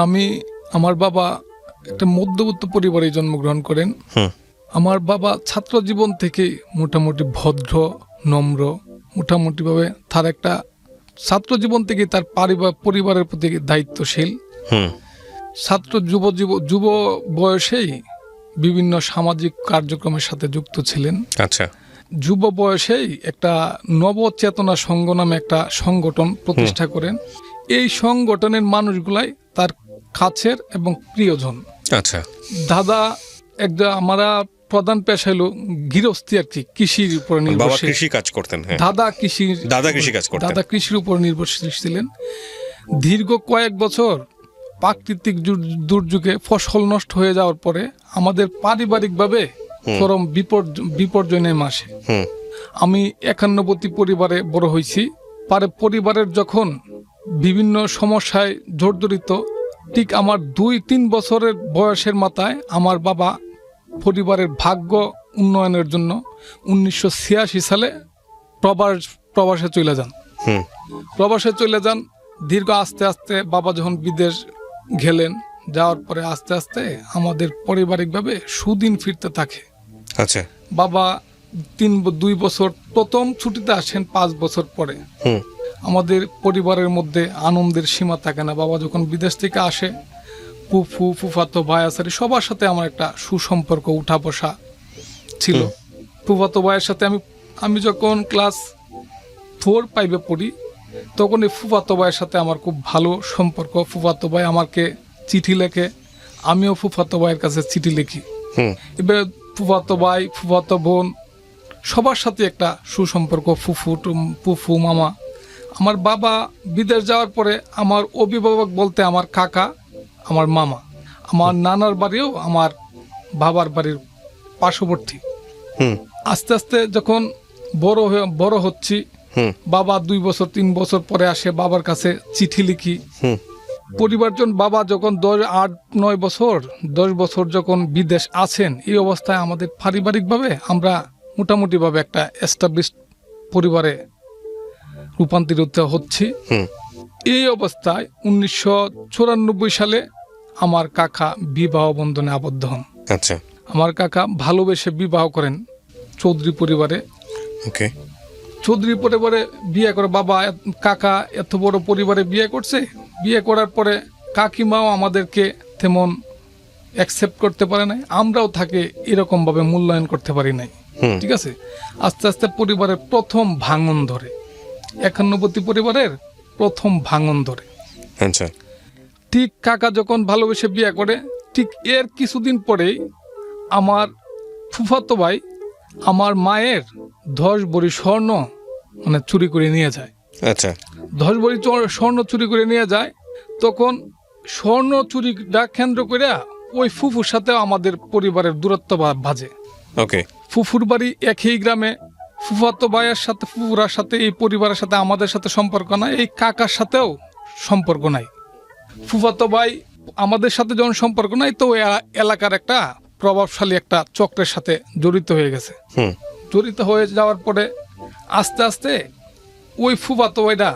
আমি আমার বাবা একটা মধ্যবিত্ত পরিবারে জন্মগ্রহণ করেন। আমার বাবা ছাত্র জীবন থেকে মোটামুটি ভদ্র, নম্র, মোটামুটিভাবে তার একটা ছাত্র জীবন থেকে তার পরিবারের প্রতি দায়িত্বশীল। ছাত্র যুব বয়সেই বিভিন্ন সামাজিক কার্যক্রমের সাথে যুক্ত ছিলেন। আচ্ছা। যুব বয়সেই একটা নবচেতনা সংঘ নামে একটা সংগঠন প্রতিষ্ঠা করেন। এই সংগঠনের মানুষগুলাই তার কাছের এবং প্রিয়জন। আচ্ছা। দাদা আমরা প্রধান পেশা হলো গৃহস্থী আর কি, কৃষির উপর নির্ভরশীল। কৃষি কাজ করতেন। দাদা কৃষি কাজ করতেন। দাদা কৃষির উপর নির্ভরশীল ছিলেন। দীর্ঘ কয়েক বছর প্রাকৃতিক দুর্যোগে ফসল নষ্ট হয়ে যাওয়ার পরে আমাদের পারিবারিকভাবে চরম বিপর্যয় নেমে আসে। আমি একান্নবর্তী পরিবারে বড় হয়েছি। পরিবারের যখন বিভিন্ন সমস্যায় জর্জরিত, ঠিক আমার 2-3 বছরের বয়সের মাথায় আমার বাবা পরিবারের ভাগ্য উন্নয়নের জন্য 1986 সালে প্রবাসে চলে যান। প্রবাসে চলে যান। দীর্ঘ আস্তে আস্তে বাবা যখন বিদেশ গেলেন, যাওয়ার পরে আস্তে আস্তে আমাদের পারিবারিকভাবে সুদিন ফিরতে থাকে। আচ্ছা। বাবা 2 বছর প্রথম ছুটিতে আসেন, 5 বছর পরে। আমাদের পরিবারের মধ্যে আনন্দের সীমা থাকে না। বাবা যখন বিদেশ থেকে আসে, ফুফাতো ভাই আসারি সবার সাথে আমার একটা সুসম্পর্ক, উঠা বসা ছিল। ফুফাতো ভাইয়ের সাথে আমি যখন ক্লাস 4-5 পড়ি, তখন এই ফুফাতো ভাইয়ের সাথে আমার খুব ভালো সম্পর্ক। ফুফাতো ভাই আমাকে চিঠি লেখে, আমিও ফুফাতো ভাইয়ের কাছে চিঠি লিখি। এবার ফুফাতো ভাই, ফুফাতো বোন সবার সাথে একটা সুসম্পর্ক, ফুফু মামা। আমার বাবা বিদেশ যাওয়ার পরে আমার অভিভাবক বলতে আমার কাকা, আমার মামা। আমার নানার বাড়িও আমার বাবার বাড়ির পার্শ্ববর্তী। আস্তে আস্তে যখন বড় হচ্ছি, বাবা 2 বছর 3 বছর পরে আসে, বাবার কাছে চিঠি লিখি। পরিবারজন বাবা যখন 8-9 বছর 10 বছর যখন বিদেশ আছেন, এই অবস্থায় আমাদের পারিবারিকভাবে আমরা মোটামুটিভাবে একটা এস্টাবলিশ পরিবারে রূপান্তরিত হচ্ছি। এই অবস্থায় 1994 সালে আমার কাকা বিবাহ বন্ধনে আবদ্ধ হন। আচ্ছা। আমার কাকা ভালোবেসে বিবাহ করেন চৌধুরী পরিবারে। ওকে। চৌধুরী পরিবারে বিয়ে করে বাবা, কাকা এত বড় পরিবারে বিয়ে করছে। বিয়ে করার পরে কাকিমাও আমাদেরকে তেমন অ্যাকসেপ্ট করতে পারে নাই, আমরাও তাকে এরকম ভাবে মূল্যায়ন করতে পারি নাই। ঠিক আছে। আস্তে আস্তে পরিবারের প্রথম ভাঙন ধরে, একান্নবর্তী পরিবারের প্রথম ভাঙন ধরে। আচ্ছা। ঠিক কাকা যখন ভালোবেসে বিয়ে করে, ঠিক এর কিছুদিন পরেই আমার ফুফাতো ভাই আমার মায়ের 10 ভরি স্বর্ণ চুরি করে নিয়ে যায়। আচ্ছা। 10 ভরি স্বর্ণ চুরি করে নিয়ে যায়। তখন স্বর্ণ চুরিটা কেন্দ্র করে ওই ফুফুর সাথে আমাদের পরিবারের দূরত্ব বাজে। ওকে। ফুফুর বাড়ি একই গ্রামে। ফুফাতো ভাইয়ের সাথে, ফুফুরার সাথে, এই পরিবারের সাথে আমাদের সাথে সম্পর্ক নাই, এই কাকার সাথেও সম্পর্ক নাই। ফুফাতো ভাই আমাদের সাথে যখন সম্পর্ক নাই, তো এলাকার একটা প্রভাবশালী একটা চক্রের সাথে জড়িত হয়ে গেছে। জড়িত হয়ে যাওয়ার পরে আস্তে আস্তে ওই ফুফাতো ভাইরা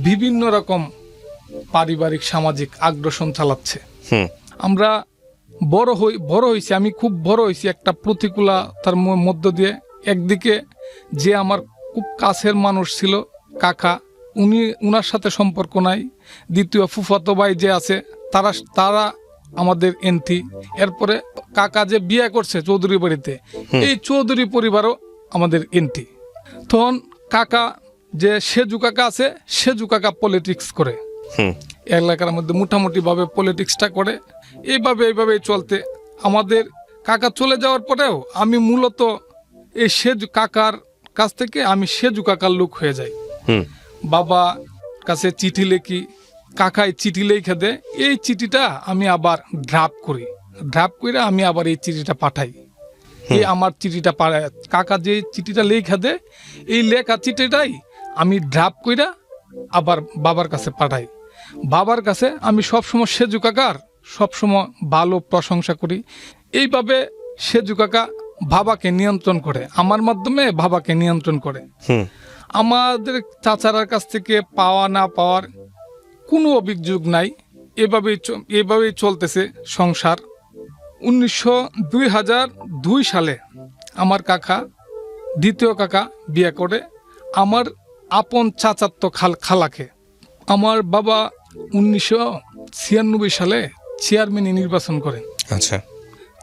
বিভিন্ন রকম পারিবারিক সামাজিক আগ্রাসন চালাচ্ছে। আমরা বড় হয়েছি, আমি খুব বড় হয়েছি একটা প্রতিকূলতার মধ্য দিয়ে। একদিকে যে আমার খুব কাছের মানুষ ছিল কাকা, উনার সাথে সম্পর্ক নাই। দ্বিতীয় ফুফাতো ভাই যে আছে, তারা আমাদের এন্টি। এরপরে কাকা যে বিয়ে করছে চৌধুরী বাড়িতে, এই চৌধুরী পরিবারও আমাদের এন্টি। তখন কাকা যে সেজু কাকা আছে, সেজু কাকা পলিটিক্স করে এলাকার মধ্যে, মোটামুটি ভাবে পলিটিক্সটা করে। এইভাবে চলতে আমাদের কাকা চলে যাওয়ার পরেও আমি মূলত এই সেজু কাকার কাছ থেকে আমি সেজু কাকার লোক হয়ে যাই। বাবা কাছে চিঠি লিখি, কাকায় চিঠি লিখে দেয়। এই চিঠিটা আমি আবার ড্রাফট করে আমি আবার এই চিঠিটা পাঠাই। এই আমার চিঠিটা কাকা যে চিঠিটা লিখে দেয়, এই লেখা চিঠিটাই আমি ড্রাফট করে আবার বাবার কাছে পাঠাই। বাবার কাছে আমি সবসময় সেজু কাকার সবসময় ভালো প্রশংসা করি। এইভাবে সেজু কাকা বাবাকে নিয়ন্ত্রণ করে, আমার মাধ্যমে বাবাকে নিয়ন্ত্রণ করে। আমাদের চাচারার কাছ থেকে পাওয়া না পাওয়ার কোনো অভিযোগ নাই, এভাবেই চলতেছে সংসার। 2002 সালে আমার কাকা, দ্বিতীয় কাকা বিয়ে করে আমার আপন চাচাতো খালাকে। আমার বাবা 1996 সালে চেয়ারম্যানই নির্বাচন করেন। আচ্ছা।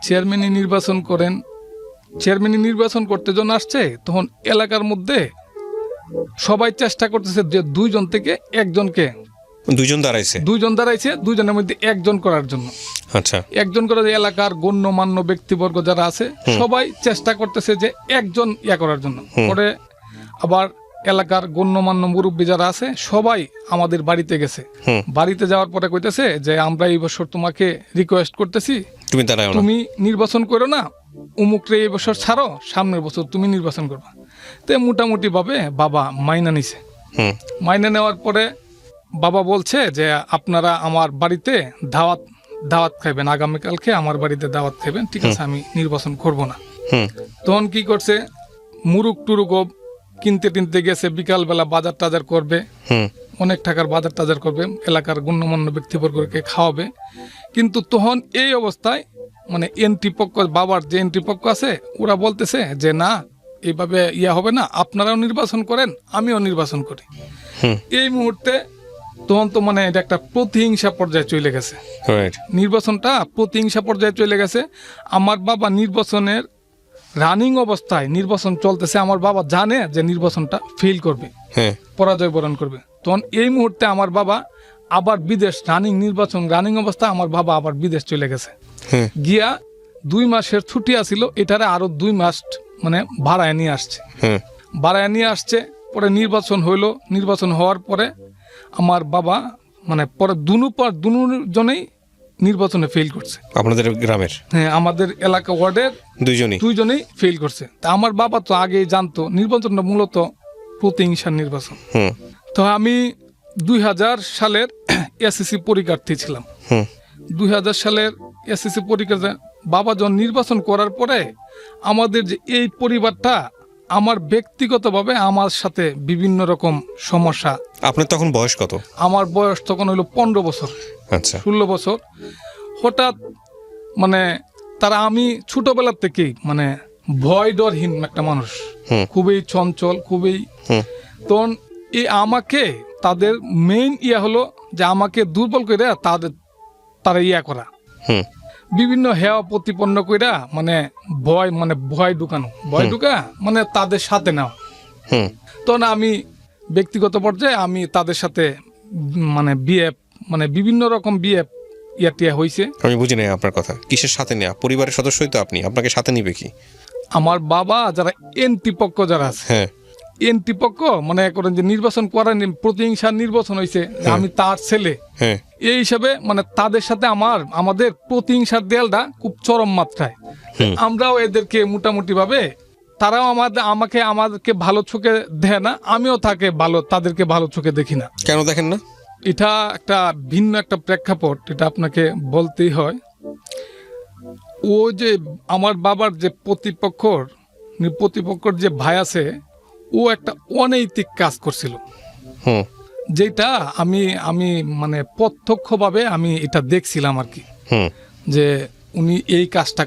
চেয়ারম্যানই নির্বাচন করতে যখন আসছে, তখন এলাকার মধ্যে সবাই চেষ্টা করতেছে যে দুইজন থেকে একজনকে, দুইজন দাঁড়াইছে, দুইজনের মধ্যে একজন করার জন্য। আচ্ছা। একজন করে এলাকার গণ্যমান্য ব্যক্তিবর্গ যারা আছে সবাই চেষ্টা করতেছে যে একজন করার জন্য। পরে আবার এলাকার গণ্যমান্য মুরব্বী যারা আছে সবাই আমাদের বাড়িতে গেছে। বাড়িতে যাওয়ার পরে কইতেছে যে আমরা এই বছর তোমাকে রিকোয়েস্ট করতেছি, তুমি নির্বাচন করো না, উমুকরে এই বছর ছাড়ো, সামনের বছর তুমি নির্বাচন করবা। তো মোটামুটি ভাবে বাবা মাইনা নিছে। মাইনা নেওয়ার পরে বাবা বলছে যে আপনারা আমার বাড়িতে দাওয়াত খাইবেন, আগামীকালকে আমার বাড়িতে দাওয়াত খাইবেন, ঠিক আছে, আমি নির্বাচন করব না। তখন কি করছে, মুরুক টুরুক কিনতে গেছে, বিকালবেলা বাজার টাজার করবে, অনেক টাকার বাজার টাজার করবে, এলাকার গণ্যমান্য ব্যক্তিবর্গকে খাওয়াবে। কিন্তু তখন এই অবস্থায় মানে এন্ট্রি পক্ষ, বাবার যে এন্ট্রি পক্ষ আছে, ওরা বলতেছে যে না, এইভাবে হবে না, আপনারাও নির্বাচন করেন, আমিও নির্বাচন করি। এই মুহূর্তে তখন তো মানে এটা একটা প্রতিহিংসা পর্যায়ে চলে গেছে। নির্বাচনটা প্রতিহিংসা পর্যায়ে চলে গেছে। আমার বাবা নির্বাচনের রানিং অবস্থায়, নির্বাচন চলতেছে, আমার বাবা জানে যে নির্বাচনটা ফেল করবে, পরাজয় বরণ করবে। তখন এই মুহূর্তে আমার বাবা আবার বিদেশ, রানিং অবস্থা আমার বাবা আবার বিদেশ চলে গেছে। গিয়া 2 মাসের ছুটি আসিল, এটারে আরো 2 মাস মানে ভাড়ায় নিয়ে আসছে। পরে নির্বাচন হইলো। নির্বাচন হওয়ার পরে আমার বাবা মানে পরে দুজনেই নির্বাচনে ফেল করছে। আপনাদের গ্রামের? হ্যাঁ, আমাদের এলাকা ওয়ার্ডের দুইজনেই ফেল করছে। তা আমার বাবা তো আগেই জানতো নির্বাচনটা মূলত প্রতিহিংসার নির্বাচন। তো আমি 2000 সালের এসএসসি পরীক্ষার্থী ছিলাম। 2000 সালের এসএসসি পরীক্ষা বাবা যখন নির্বাচন করার পরে আমাদের যে এই পরিবারটা আমার ব্যক্তিগতভাবে আমার সাথে বিভিন্ন রকম সমস্যা। আপনার তখন বয়স কত? আমার বয়স তখন হলো 15 বছর। আচ্ছা। 16 বছর। হঠাৎ মানে তারা, আমি ছোটবেলার থেকেই মানে ভয় ডরহীন একটা মানুষ, খুবই চঞ্চল, খুবই। তখন আমাকে তাদের মেইন হলো যে আমাকে দুর্বল করে তারা করা, বিভিন্ন হেয়া প্রতিপন্ন কইরা মানে ভয় ঢুকা মানে তাদের সাথে নেওয়া। তখন আমি ব্যক্তিগত পর্যায়ে আমি তাদের সাথে মানে বিভিন্ন রকম টিয়া হয়েছে। আমি বুঝি নাই আপনার কথা। কিসের সাথে নেওয়া? পরিবারের সদস্যই তো আপনি, আপনাকে সাথে নিবে কি? আমার বাবা যারা এনটি পক্ষ যারা আছে, এনটি পক্ষ মনে করেন যে নির্বাচন করেন, প্রতিহিংসার নির্বাচন হয়েছে, আমি তার ছেলে, এই হিসাবে মানে তাদের সাথে আমাদের প্রতিহিংসার দেয়ালটা খুব চরম মাত্রায়। আমরাও এদেরকে মোটামুটি ভাবে, তারাও আমাদেরকে ভালো চোখে দেখে না, আমিও তাদেরকে ভালো চোখে দেখি না। কেন দেখেন না? এটা একটা ভিন্ন একটা প্রেক্ষাপট, এটা আপনাকে বলতেই হয়। ও যে আমার বাবার যে প্রতিপক্ষর যে ভাই আছে, ও একটা অনৈতিক কাজ করছিল, যেটা আমি মানে প্রত্যক্ষভাবে আমি এটা দেখছিলাম আর কি, যে উনি এই কাজটা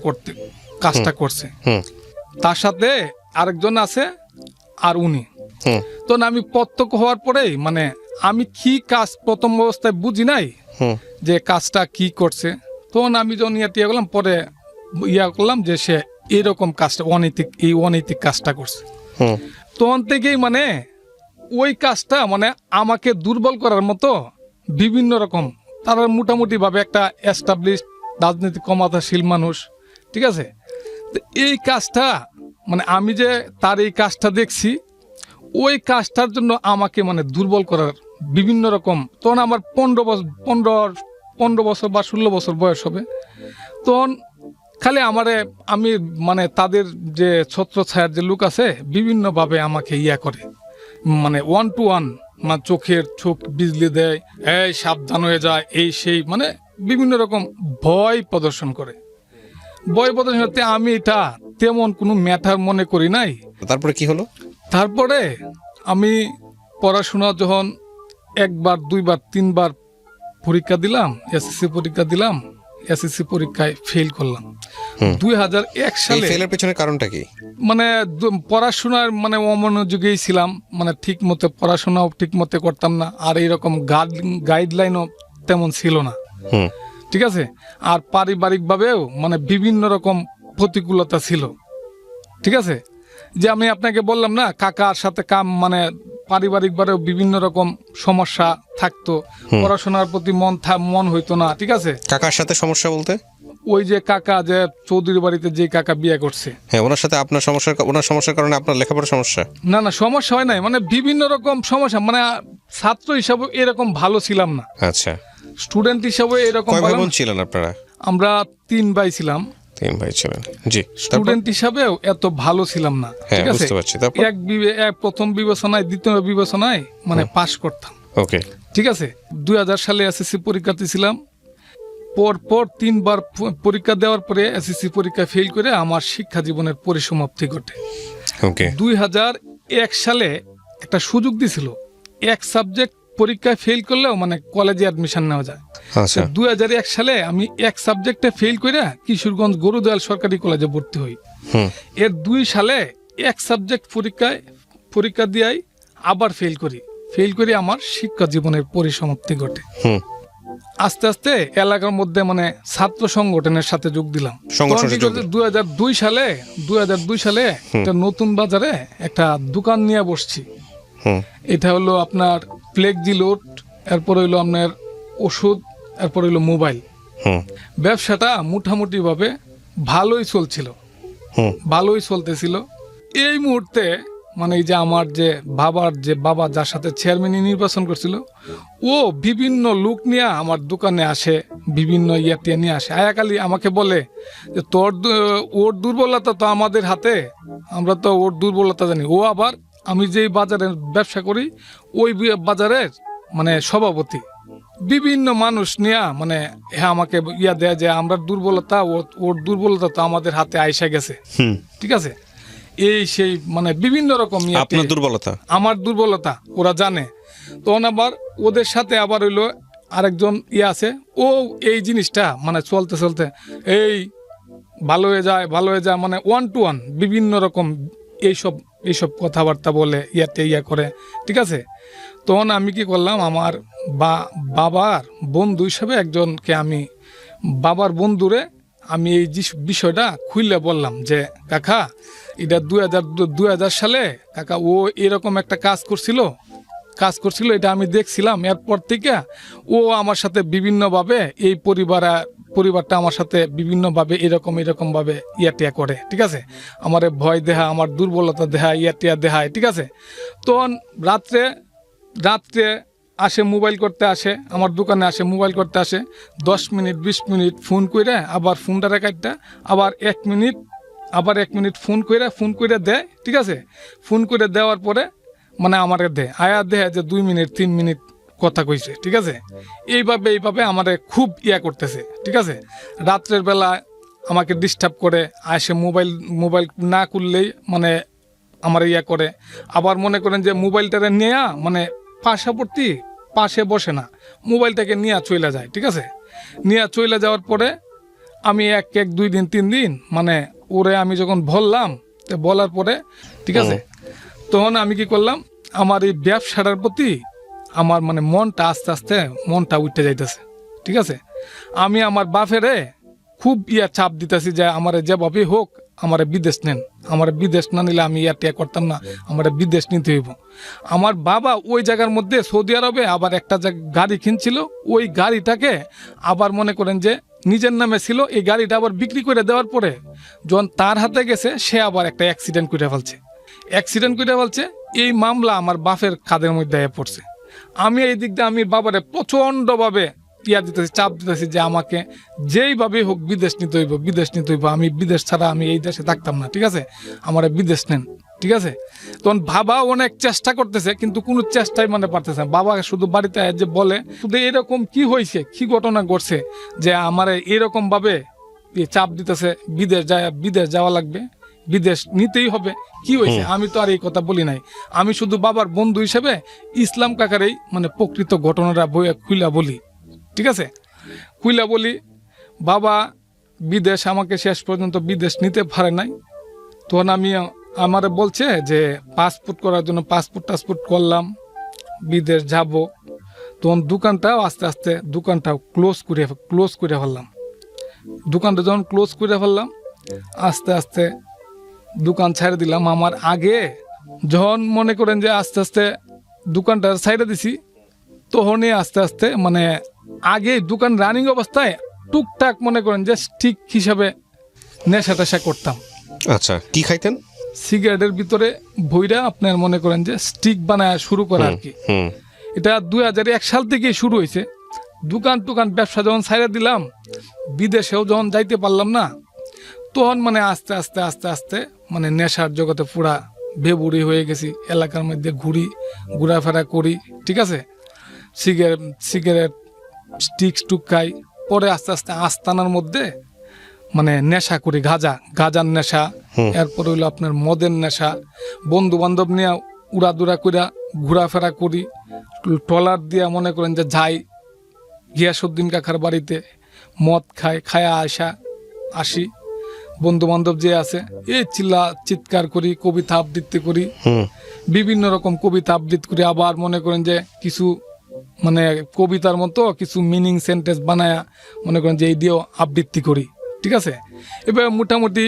করছে, তার সাথে আরেকজন আছে আর উনি। তো আমি প্রত্যক্ষ হওয়ার পরেই মানে আমি কি কাজ প্রথম অবস্থায় বুঝি নাই যে কাজটা কি করছে। তখন আমি যখন করলাম, পরে করলাম যে সে এরকম কাজটা অনৈতিক কাজটা করছে। তখন থেকেই মানে ওই কাজটা মানে আমাকে দুর্বল করার মতো বিভিন্ন রকম, তারা মোটামুটি ভাবে একটা এস্টাবলিশ রাজনীতি ক্ষমতাশীল মানুষ, ঠিক আছে। তো এই কাজটা মানে আমি যে তার এই কাজটা দেখছি, ওই কাজটার জন্য আমাকে মানে দুর্বল করার বিভিন্ন রকম। তখন আমার 15 বছর বা 16 বছর বয়স হবে। তখন খালি আমি মানে তাদের যে ছত্র ছায়ার যে লোক আছে, বিভিন্নভাবে আমাকে করে, মানে 1 to 1 মানে চোখ বিজলি দেয়, এই সাবধান হয়ে যায়, এই সেই, মানে বিভিন্ন রকম ভয় প্রদর্শন করে। আমি এটা তেমন কোনো ম্যাটার মনে করি নাই। তারপরে কি হলো? তারপরে আমি পড়াশোনা যখন 1 বার 2 বার 3 বার পরীক্ষা দিলাম, এসএসসি পরীক্ষা দিলাম, এসএসসি পরীক্ষায় ফেল করলাম। 2001 এই সালে ফেলের পেছনে কারণটা কি? মানে পড়াশোনার মানে অমনোযোগেই ছিলাম, মানে ঠিক মতো পড়াশোনাও ঠিক মতো করতাম না, আর এইরকম গাইডলাইনও তেমন ছিল না, হুম ঠিক আছে। আর পারিবারিকভাবেও মানে বিভিন্ন রকম প্রতিকূলতা ছিল, ঠিক আছে। যে আমি আপনাকে বললাম না, কাকার সাথে মানে পারিবারিকভাবেও বিভিন্ন রকম সমস্যা থাকতো, পড়াশোনার প্রতি মন হইতো না, ঠিক আছে। কাকার সাথে সমস্যা বলতে? ওই যে কাকা যে চৌধুরী বাড়িতে যে কাকা বিয়ে করছে, হ্যাঁ, ওনার সাথে আপনার ওনার সমস্যার কারণে আপনার লেখাপড়ার সমস্যা? না না, সমস্যা হয় নাই, মানে বিভিন্ন রকম সমস্যা, মানে ছাত্র হিসাবে এরকম ভালো ছিলাম না, আচ্ছা। স্টুডেন্ট হিসাবে এরকম কয় ভাই ভালো বোন না। ছিলেন আপনারা? আমরা 3 ভাই ছিলাম। 3 ভাই ছিলেন, জি। তারপর? স্টুডেন্ট হিসাবেও এত ভালো ছিলাম না, হ্যাঁ, ঠিক আছে। বুঝতে পারছি। তারপর? এক প্রথম বিবেচনায়, দ্বিতীয় বিবেচনায় মানে পাশ করতাম, ওকে। ঠিক আছে। 2000 সালে এসএসসি পরীক্ষার্থী ছিলাম। পর 3 বার পরীক্ষা দেওয়ার পরে এসএসসি পরীক্ষা ফেল করে আমার শিক্ষা জীবনের পরিসমাপ্তি ঘটে। ওকে। 2001 সালে একটা সুযোগ দিছিল, এক সাবজেক্ট পরীক্ষায় ফেল করলেও মানে কলেজে অ্যাডমিশন নেওয়া যায়। আচ্ছা। 2001 সালে আমি এক সাবজেক্টে ফেল করে কিশোরগঞ্জ গরুদয়াল সরকারি কলেজে ভর্তি হই। এর 2 সালে এক সাবজেক্ট পরীক্ষা দিয়াই আবার ফেল করি আমার শিক্ষা জীবনের পরিসমাপ্তি ঘটে। আস্তে আস্তে এলাকার মধ্যে মানে ছাত্র সংগঠনের সাথে যোগ দিলাম। 2002 সালে একটা নতুন বাজারে একটা দোকান নিয়ে বসছি। এটা হলো আপনার ফ্লেক্সি লোড, এরপর হইলো আপনার ওষুধ, এরপর হইলো মোবাইল। ব্যবসাটা মোটামুটি ভাবে ভালোই চলতেছিল। এই মুহূর্তে মানে এই যে আমার যে বাবা যার সাথে চেয়ারম্যানই নির্বাচন করছিল, ও বিভিন্ন লোক নিয়ে আমার দোকানে আসে, বিভিন্ন ইয়াটিয়া নিয়ে আসে। আয়াকালি আমাকে বলে যে ওর দুর্বলতা তো আমাদের হাতে, আমরা তো ওর দুর্বলতা জানি। ও আবার আমি যেই বাজারে ব্যবসা করি ওই বাজারের মানে সভাপতি, বিভিন্ন মানুষ নিয়ে মানে হ্যাঁ আমাকে দেয় যে আমরা দুর্বলতা, ওর দুর্বলতা তো আমাদের হাতে আইসা গেছে, ঠিক আছে। এই সেই মানে বিভিন্ন রকম আমার দুর্বলতা ওরা জানে। তখন আবার ওদের সাথে আবার হইলো আরেকজন আছে, ও এই জিনিসটা মানে চলতে এই ভালো হয়ে যায় মানে 1 to 1 বিভিন্ন রকম এইসব কথাবার্তা বলে ইয়া করে, ঠিক আছে। তখন আমি কি করলাম, আমার বাবার বন্ধু হিসাবে একজনকে আমি বাবার বন্ধুরে আমি এই বিষয়টা খুললে বললাম যে কাকা এটা 2000 সালে কাকা ও এরকম একটা কাজ করছিল, এটা আমি দেখছিলাম। এরপর থেকে ও আমার সাথে বিভিন্নভাবে এই পরিবারটা আমার সাথে বিভিন্নভাবে এরকম ভাবে ইয়াটিয়া করে, ঠিক আছে। আমার ভয় দেহা, আমার দুর্বলতা দেহা, ইয়াটিয়া দেহায়, ঠিক আছে। তখন রাত্রে আসে মোবাইল করতে আসে, আমার দোকানে আসে মোবাইল করতে আসে, 10 মিনিট 20 মিনিট ফোন করে আবার ফোনটা রেখাইটা আবার 1 মিনিট ফোন করে দেয়, ঠিক আছে। ফোন করে দেওয়ার পরে মানে আমার দেয় যে 2 মিনিট 3 মিনিট কথা কইছে, ঠিক আছে। এইভাবে আমার খুব করতেছে, ঠিক আছে। রাত্রের বেলা আমাকে ডিস্টার্ব করে, আসে মোবাইল না করলেই মানে আমার করে। আবার মনে করেন যে মোবাইলটারে নিয়ে মানে পাশে বসে না, মোবাইলটাকে নিয়ে চলে যায়, ঠিক আছে। নিয়ে চলে যাওয়ার পরে আমি 2 দিন 3 দিন মানে ওরে আমি যখন বলার পরে, ঠিক আছে, তখন আমি কি করলাম, আমার এই ব্যবসাটার প্রতি আমার মানে মনটা আস্তে আস্তে উঠে যাইতেছে, ঠিক আছে। আমি আমার বাপেরে খুব চাপ দিতেছি যে আমার যেভাবে হোক আমার বিদেশ নেন, আমার বিদেশ না নিলে আমি করতাম না, আমার বিদেশ নিতে হইব। আমার বাবা ওই জায়গার মধ্যে সৌদি আরবে আবার একটা গাড়ি কিনছিল, ওই গাড়িটাকে আবার মনে করেন যে নিজের নামে ছিল, এই গাড়িটা আবার বিক্রি করে দেওয়ার পরে যখন তার হাতে গেছে সে আবার একটা অ্যাক্সিডেন্ট করে ফেলছে। এই মামলা আমার বাপের কাঁধের মধ্যে পড়ছে। আমি এই দিক দিয়ে আমি বাবারে প্রচণ্ডভাবে চাপ দিতেছি যে আমাকে যেইভাবে হোক বিদেশ নিতে হইব, আমি বিদেশ ছাড়া আমি এই দেশে থাকতাম না, ঠিক আছে, আমার বিদেশ নেন, ঠিক আছে। তখন বাবা অনেক চেষ্টা করতেছে কিন্তু কোনো চেষ্টাই মানে পারতেছে না। বাবা শুধু বাড়িতে যে বলে শুধু এরকম কি হয়েছে, কি ঘটনা ঘটছে যে আমার এরকম ভাবে চাপ দিতেছে বিদেশ যাওয়া লাগবে, বিদেশ নিতেই হবে, কি হয়েছে। আমি তো আর এই কথা বলি নাই, আমি শুধু বাবার বন্ধু হিসেবে ইসলাম কাকার এই মানে প্রকৃত ঘটনাটা খুলে বলি, ঠিক আছে। কুইলা বলি বাবা বিদেশ, আমাকে শেষ পর্যন্ত বিদেশ নিতে পারে নাই। তখন আমারে বলছে যে পাসপোর্ট করার জন্য টাসপোর্ট করলাম, বিদেশ যাব। তখন দোকানটাও আস্তে আস্তে দোকানটাও ক্লোজ করে ফেললাম। দোকানটা যখন ক্লোজ করে ফেললাম, আস্তে আস্তে দোকান ছেড়ে দিলাম। আমার আগে যখন মনে করেন যে আস্তে আস্তে দোকানটা ছেড়ে দিছি, তখনই আস্তে আস্তে মানে আগে দোকান রানিং অবস্থায় টুকটাক মনে করেন যে স্টিক হিসাবে নেশা টেশা করতাম। আচ্ছা, কি খাইতেন? সিগারেটের ভিতরে ভইরা আপনার মনে করেন যে স্টিক বানায় শুরু করা আর কি। এটা 2001 সাল থেকেই শুরু হয়েছে। দোকান ব্যবসা যখন ছাইড়া দিলাম, বিদেশেও যখন যাইতে পারলাম না, তখন মানে আস্তে আস্তে আস্তে আস্তে মানে নেশার জগতে পুরা বেবুরি হয়ে গেছি। এলাকার মধ্যে ঘোরাফেরা করি, ঠিক আছে। সিগারেট স্টিক টুক খাই। পরে আস্তে আস্তে আস্তানার মধ্যে মানে নেশা করি, গাজার নেশা। এরপর হইলো আপনার মদের নেশা। বন্ধু বান্ধব নিয়ে উড়াদুরা কইরা ঘোরাফেরা করি। ট্রলার দিয়া মনে করেন যে যাই গিয়াসউদ্দিন কাকার বাড়িতে, মদ খায়া আসি। বন্ধু বান্ধব যে আছে এই চিৎকার করি, কবিতা আবৃত্তি করি, বিভিন্ন রকম কবিতা আবৃত্তি করি। আবার মনে করেন যে কিছু মানে কবিতার মতো কিছু মিনিং সেন্টেন্স বানায়া মনে করেন যে এই দিয়েও আবৃত্তি করি, ঠিক আছে। এবার মোটামুটি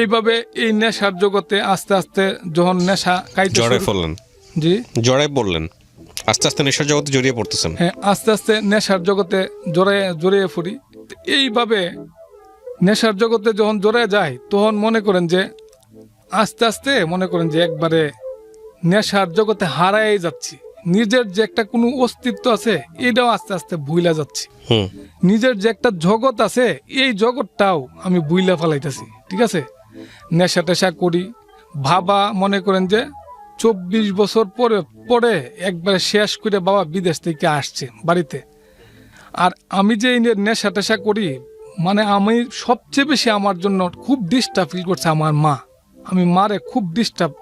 এইভাবে এই নেশার জগতে আস্তে আস্তে যখন নেশা খাইতে জি জড়াই বললেন, আস্তে আস্তে নেশার জগতে জড়িয়ে পড়তেছেন। হ্যাঁ, আস্তে আস্তে নেশার জগতে জড়িয়ে পড়ি। এইভাবে নেশার জগতে যখন জড়িয়ে যায়, তখন মনে করেন যে আস্তে আস্তে মনে করেন যে একবারে নেশার জগতে হারাই যাচ্ছি। নিজের যে একটা কোনো অস্তিত্ব আছে, এটাও আস্তে আস্তে ভুইলা যাচ্ছি। নিজের যে একটা জগৎ আছে, এই জগৎটাও আমি ভুইলা ফেলাইতেছি, ঠিক আছে। নেশা টেশা করি। বাবা মনে করেন যে 24 বছর পরে একবারে শেষ করে বাবা বিদেশ থেকে আসছে বাড়িতে। আর আমি যে নেশা টেশা করি, মানে আমি সবচেয়ে বেশি আমার জন্য খুব ডিস্টার্ব ফিল করছে আমার মা। আমি মারে খুব ডিস্টার্ব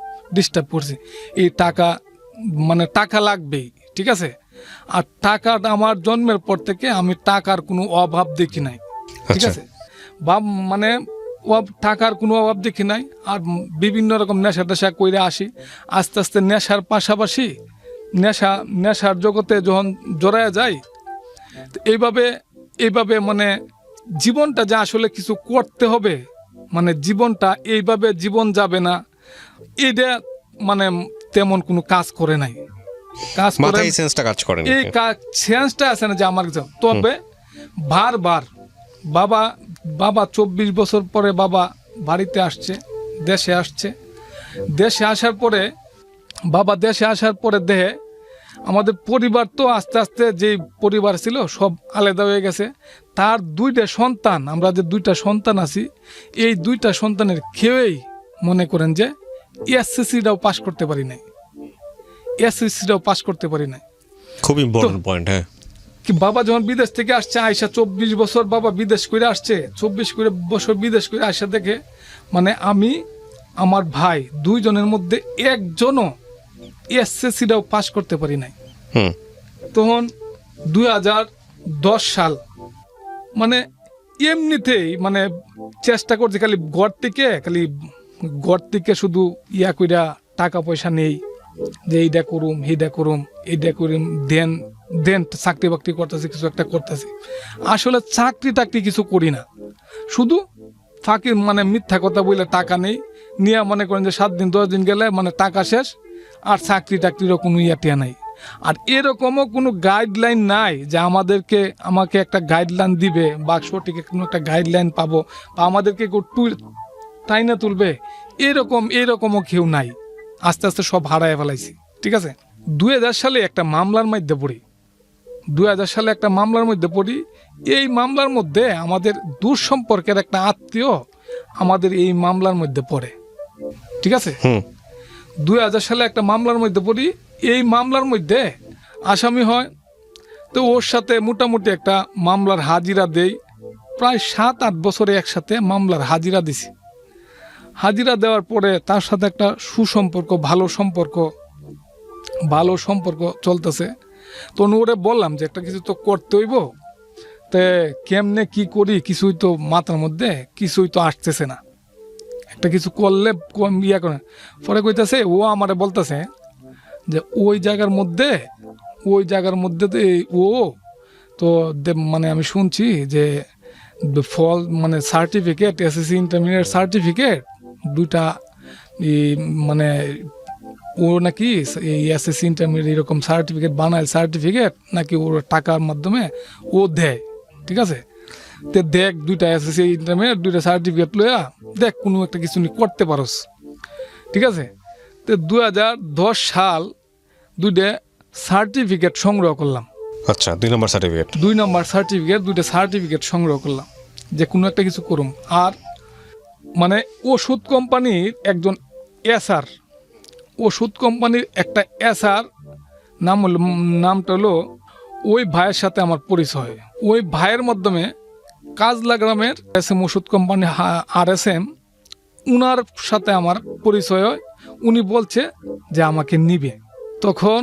করছি। এই টাকা লাগবেই, ঠিক আছে। আর টাকাটা আমার জন্মের পর থেকে আমি টাকার কোনো অভাব দেখি নাই, ঠিক আছে। মানে টাকার কোনো অভাব দেখি নাই। আর বিভিন্ন রকম নেশা টেশা করে আসি। আস্তে আস্তে নেশার পাশাপাশি নেশার জগতে যখন জড়ায় যায়, এইভাবে মানে জীবনটা যে আসলে কিছু করতে হবে, মানে জীবনটা এইভাবে জীবন যাবে না, এটা মানে তেমন কোনো কাজ করে নাই। মাথায় সেন্সটা কাজ করে না, এই সেন্সটা আছে না যে আমার কিছু। তবে বারবার বাবা 24 বছর পরে বাবা বাড়িতে আসছে, দেশে আসার পরে দেহে আমাদের পরিবার তো আস্তে আস্তে যে পরিবার ছিল সব আলাদা হয়ে গেছে। তার 2টা সন্তান, আমরা যে 2টা সন্তান আছি, এই 2টা সন্তানের কেউই মনে করেন যে এসএসসিটাও পাস করতে পারি নাই। খুব ইম্পর্টেন্ট পয়েন্ট। হ্যাঁ, কি বাবা যখন বিদেশ থেকে আসছে, আয়সা 24 বছর বাবা বিদেশ করে আসছে, 24 বছর বিদেশ করে আসা দেখে মানে আমি আমার ভাই 2 জনের মধ্যে একজনও এসএসসিটাও পাস করতে পারি নাই। তখন 2010 সাল মানে এমনিতেই মানে চেষ্টা করছি, খালি ঘর থেকে শুধু কইরা টাকা পয়সা নেই যে এইটা করুম দেন চাকরি বাকরি করতেছি, কিছু একটা করতেছি। আসলে চাকরি টাকরি কিছু করি না, শুধু ফাঁকি মানে মিথ্যা কথা বলে টাকা নেই নিয়ে মনে করেন যে 7 দিন 10 দিন গেলে মানে টাকা শেষ, আর চাকরি টাকরিরও কোনো ইয়াটিয়া নাই। আর এরকমও কোনো গাইডলাইন নাই যে আমাকে একটা গাইডলাইন দিবে বা সঠিক কোনো একটা গাইডলাইন পাবো বা আমাদেরকে তাই না তুলবে, এরকমও কেউ নাই। আস্তে আস্তে সব হারায় ফেলাইছি, ঠিক আছে। 2000 সালে একটা মামলার মধ্যে পড়ি। এই মামলার মধ্যে আমাদের দূর সম্পর্কের একটা আত্মীয় আমাদের এই মামলার মধ্যে পড়ে, ঠিক আছে। 2000 সালে একটা মামলার মধ্যে পড়ি। এই মামলার মধ্যে আসামি হয়, তো ওর সাথে মোটামুটি একটা মামলার হাজিরা দেই। প্রায় 7-8 বছরে একসাথে মামলার হাজিরা দিছি। হাজিরা দেওয়ার পরে তার সাথে একটা ভালো সম্পর্ক চলতেছে। তো ওরে বললাম যে একটা কিছু তো করতে হইব, তে কেমনে কি করি কিছুই তো মাথার মধ্যে কিছুই তো আসতেছে না, একটা কিছু করলে ইয়া করে। পরে কইতাছে ও আমারে বলতেছে যে ওই জায়গার মধ্যে তো ও তো মানে আমি শুনছি যে ফল মানে সার্টিফিকেট, এসএসসি ইন্টারমিডিয়েট সার্টিফিকেট দুইটা মানে ও নাকি এই এসএসসি ইন্টারমিডিয়েট এরকম সার্টিফিকেট বানায়, সার্টিফিকেট নাকি ওর টাকার মাধ্যমে ও দেয়, ঠিক আছে। তে দেখ দুইটা এসএসসি ইন্টারমিডিয়েট দুইটা সার্টিফিকেট লইয়া দেখ কোনো একটা কিছু নি করতে পারোস, ঠিক আছে। তো 2010 সাল দুইটা সার্টিফিকেট সংগ্রহ করলাম। আচ্ছা, 2 নম্বর সার্টিফিকেট। 2 নম্বর সার্টিফিকেট, দুইটা সার্টিফিকেট সংগ্রহ করলাম যে কোনো একটা কিছু করুম। আর মানে ওষুধ কোম্পানির একজন এসআর, ওষুধ কোম্পানির একটা এসআর নামটা হলো ওই ভাইয়ের সাথে আমার পরিচয়। ওই ভাইয়ের মাধ্যমে কাজলা গ্রামের এসএম ওষুধ কোম্পানি RSM উনার সাথে আমার পরিচয় হয়। উনি বলছে যে আমাকে নিবে। তখন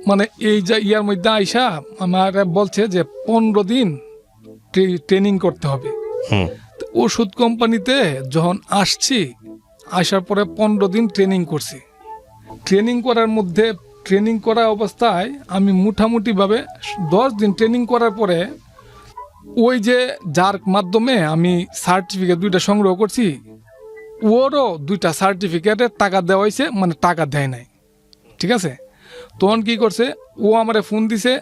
মানে এই যে ইয়ার মধ্যে আইসা আমার বলছে যে 15 দিন ট্রেনিং করতে হবে। ওষুধ কোম্পানিতে যখন আসছি, আসার পরে 15 দিন ট্রেনিং করছি। ট্রেনিং করা অবস্থায় আমি মোটামুটিভাবে 10 দিন ট্রেনিং করার পরে ওই যে যার মাধ্যমে আমি সার্টিফিকেট দুইটা সংগ্রহ করছি ওরও দুইটা সার্টিফিকেটের টাকা দেওয়া হয়েছে, মানে টাকা দেয় নাই, ঠিক আছে। তখন কি করছে, ও আমারে ফোন দিছে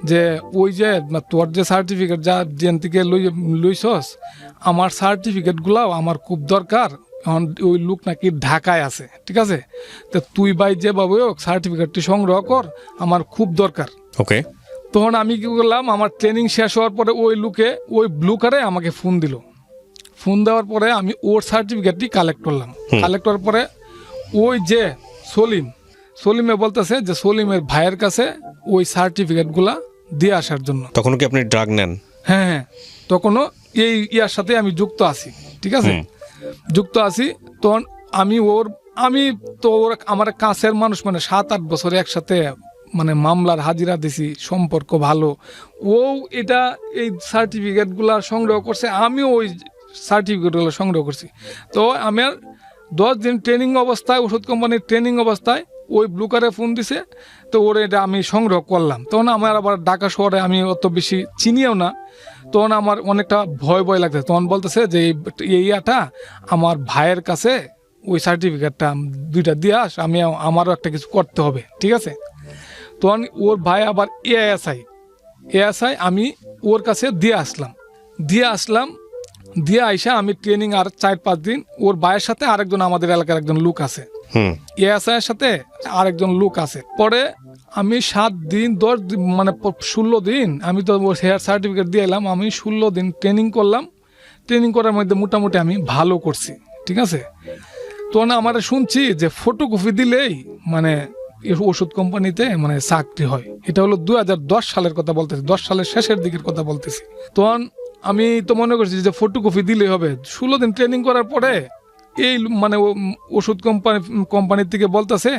যে ওই যে তোর যে সার্টিফিকেট যা যেন থেকে লইছস আমার সার্টিফিকেটগুলাও আমার খুব দরকার, এখন ওই লোক নাকি ঢাকায় আছে, ঠিক আছে। তো তুই ভাই যেভাবে হোক সার্টিফিকেটটি সংগ্রহ কর, আমার খুব দরকার। ওকে। তখন আমি কি করলাম, আমার ট্রেনিং শেষ হওয়ার পরে ওই লোকে ওই ব্লু কারে আমাকে ফোন দিল। ফোন দেওয়ার পরে আমি ওর সার্টিফিকেটটি কালেক্ট করলাম। কালেক্ট করার পরে ওই যে সলিমে বলতেছে যে সলিমের ভাইয়ের কাছে ওই সার্টিফিকেটগুলা দিয়ে আসার জন্য। তখনও কি আপনি ড্রাগ নেন? হ্যাঁ, তখনও এই ইয়ার সাথে আমি যুক্ত আছি, ঠিক আছে, যুক্ত আছি। তখন আমি তো ওর আমার কাছের মানুষ, মানে 7-8 বছর একসাথে মানে মামলার হাজিরা দিছি, সম্পর্ক ভালো। ও এটা এই সার্টিফিকেটগুলা সংগ্রহ করছে, আমিও ওই সার্টিফিকেটগুলো সংগ্রহ করছি। তো আমার 10 দিন ট্রেনিং অবস্থায়, ওষুধ কোম্পানির ট্রেনিং অবস্থায় ওই ব্লুকারে ফোন দিছে। তো ওর এটা আমি সংগ্রহ করলাম। তখন আমার আবার ঢাকা শহরে আমি অত বেশি চিনিও না, তখন আমার অনেকটা ভয় লাগছে। তখন বলতেছে যে এই ইয়াটা আমার ভাইয়ের কাছে ওই সার্টিফিকেটটা দুইটা দিয়ে আস, আমারও একটা কিছু করতে হবে, ঠিক আছে। তখন ওর ভাই আবার এএসআই আমি ওর কাছে দিয়ে আসলাম। দিয়ে আইসা আমি ট্রেনিং আর 4-5 দিন ওর ভাইয়ের সাথে আরেকজন আমাদের এলাকার একজন লোক আছে, এএসআইয়ের সাথে আরেকজন লোক আছে। পরে আমি 7 দিন 10 দিন মানে 16 দিন আমি তো হেয়ার সার্টিফিকেট দিয়ে এলাম। আমি 16 দিন ট্রেনিং করলাম। ট্রেনিং করার মধ্যে মোটামুটি আমি ভালো করছি, ঠিক আছে। তখন আমার শুনছি যে ফটোকপি দিলেই মানে ওষুধ কোম্পানিতে মানে চাকরি হয়। এটা হলো 2010 সালের কথা বলতেছি, 10 সালের শেষের দিকের কথা বলতেছি। তখন আমি তো মনে করছি যে ফটোকপি দিলেই হবে। 16 দিন ট্রেনিং করার পরে এই মানে ওষুধ কোম্পানির থেকে বলতেছে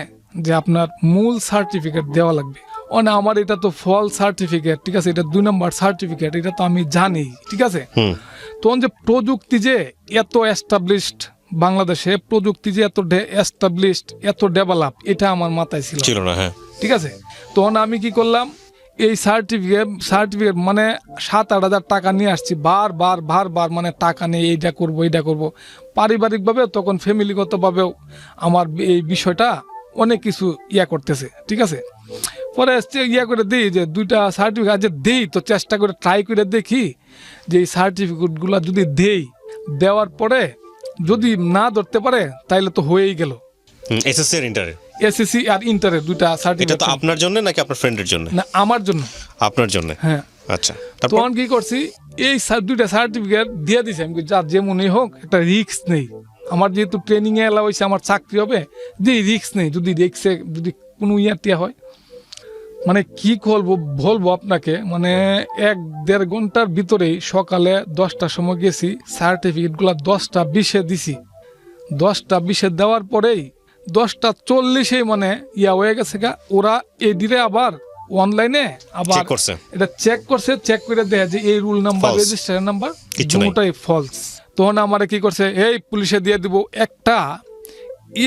যে আপনার মূল সার্টিফিকেট দেওয়া লাগবে। না, আমার এটা তো ফল সার্টিফিকেট, ঠিক আছে, এটা 2 নম্বর সার্টিফিকেট, এটা তো আমি জানি, ঠিক আছে। তখন যে প্রযুক্তি যে এত এস্টাবলিশড, বাংলাদেশে প্রযুক্তি যে এত এস্টাবলিশড, এত ডেভেলপ, এটা আমার মাথায় ছিল না, হ্যাঁ, ঠিক আছে। তখন আমি কি করলাম, এই সার্টিফিকেট মানে 7-8 হাজার টাকা নিয়ে আসছি, বারবার মানে টাকা নেই, এইটা করবো। পারিবারিকভাবে তখন ফ্যামিলিগতভাবেও আমার এই বিষয়টা অনেক কিছু করতেছে, ঠিক আছে। পরে করে দিই যে 2টা সার্টিফিকেট যে দিই, তো চেষ্টা করে ট্রাই করে দেখি যে এই সার্টিফিকেটগুলো যদি দেওয়ার পরে যদি না ধরতে পারে তাইলে তো হয়েই গেল। এসএসসি আর ইন্টারের 2টা সার্টিফিকেট। এটা আপনার জন্য নাকি আপনার ফ্রেন্ডের জন্য? না, আমার জন্য। আপনার জন্য, হ্যাঁ, আচ্ছা। তখন কি করছি, এই 2টা সার্টিফিকেট দিয়ে দিছি। আমি যা যেমনই হোক একটা রিস্ক নেই, আমার যেহেতু ট্রেনিং এ এলা হয়েছে, আমার চাকরি হবে, যে রিস্ক নেই, যদি রিস্কে যদি কোনো টিয়া হয়, মানে কি বলবো আপনাকে, মানে 1-1.5 ঘন্টার ভিতরেই সকালে 10টার সময় গেছি, সার্টিফিকেটগুলো 10টা 20-এ দিছি। 10টা 20-এ দেওয়ার পরেই 10টা 40-এ মানে হয়ে গেছে গা। ওরা এদিকে আবার অনলাইনে আবার চেক করছে এটা চেক করছে, চেক করে দেখে যে এই rule number False. Registration number কিচ্ছু নাই। দুটোই ফলস। তখন আমারে কি করছে, এই পুলিশে দিয়ে দিব একটা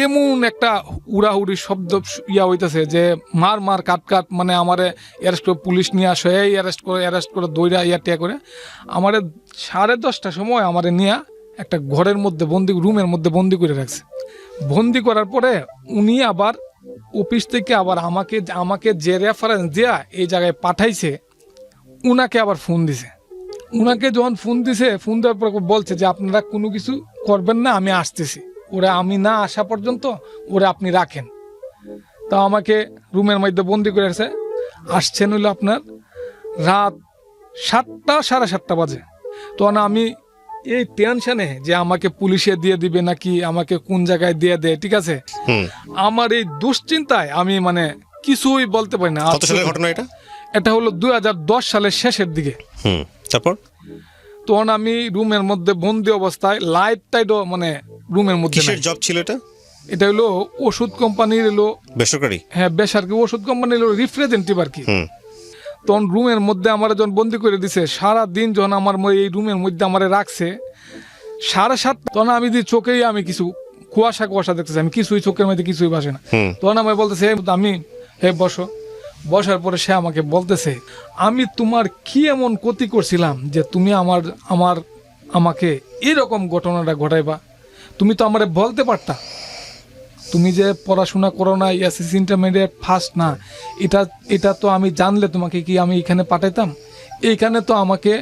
এমন একটা উড়াউড়ি শব্দ ইয়া হইতেছে যে মার মার কাট কাট, মানে আমারে অ্যারেস্ট করে পুলিশ নিয়ে আসে, এই অ্যারেস্ট করে দইরা ইয়া টিয়া করে আমারে 10:30টার সময় আমারে নিয়ে একটা ঘরের মধ্যে রুমের মধ্যে বন্দি করে রাখছে। বন্দি করার পরে উনি আবার অফিস থেকে আবার আমাকে যে রেফারেন্স দেয়া এই জায়গায় পাঠাইছে, উনাকে আবার ফোন দিছে। উনাকে যখন ফোন দিছে, ফোন দেওয়ার পর বলছে যে আপনারা কোনো কিছু করবেন না, আমি আসতেছি, ওরা আমি না আসা পর্যন্ত ওরা আপনি রাখেন। তা আমাকে রুমের মধ্যে বন্দি করে রাখছে। আসছেন হইলো আপনার রাত 7টা 7:30 বাজে। তখন আমি এই টেনশনে যে আমাকে পুলিশে দিয়ে দিবে নাকি আমাকে কোন জায়গায় দিয়ে দেয়, ঠিক আছে, হুম আমার এই দুশ্চিন্তায় আমি মানে কিছুই বলতে পারি না। কত সালের ঘটনা এটা? এটা হলো 2010 সালের শেষের দিকে। তারপর তখন আমি রুমের মধ্যে বন্দি অবস্থায়, লাইট টাইটও মানে রুমের মধ্যে কিসের নাই। জব ছিল এটা? এটা হলো ওষুধ কোম্পানির হলো, বেসরকারি? হ্যাঁ বেসরকারি ওষুধ কোম্পানির হলো রিপ্রেজেন্টেটিভ আর কি। হুম তখন রুমের মধ্যে আমার যখন বন্দি করে দিছে, সারা দিন যখন আমার এই রুমের মধ্যে আমার রাখছে 7:30, তখন আমি চোখেই আমি কিছু কুয়াশা দেখতেছি, আমি কিছুই চোখের মধ্যে কিছুই বাসে না। হুম তখন আমার বলতেছে আমি বসার পরে সে আমাকে বলতেছে, আমি তোমার কি এমন ক্ষতি করছিলাম যে তুমি আমাকে এরকম ঘটনাটা ঘটাইবা? তুমি তো আমারে বলতে পারতা, তুমি যে পড়াশোনা করো না, এসএসসি ইন্টারমিডিয়েট ফার্স্ট না, এটা তো আমি জানলে তোমাকে কি আমি এখানে পাঠাইতাম? এইখানে তো আমাকে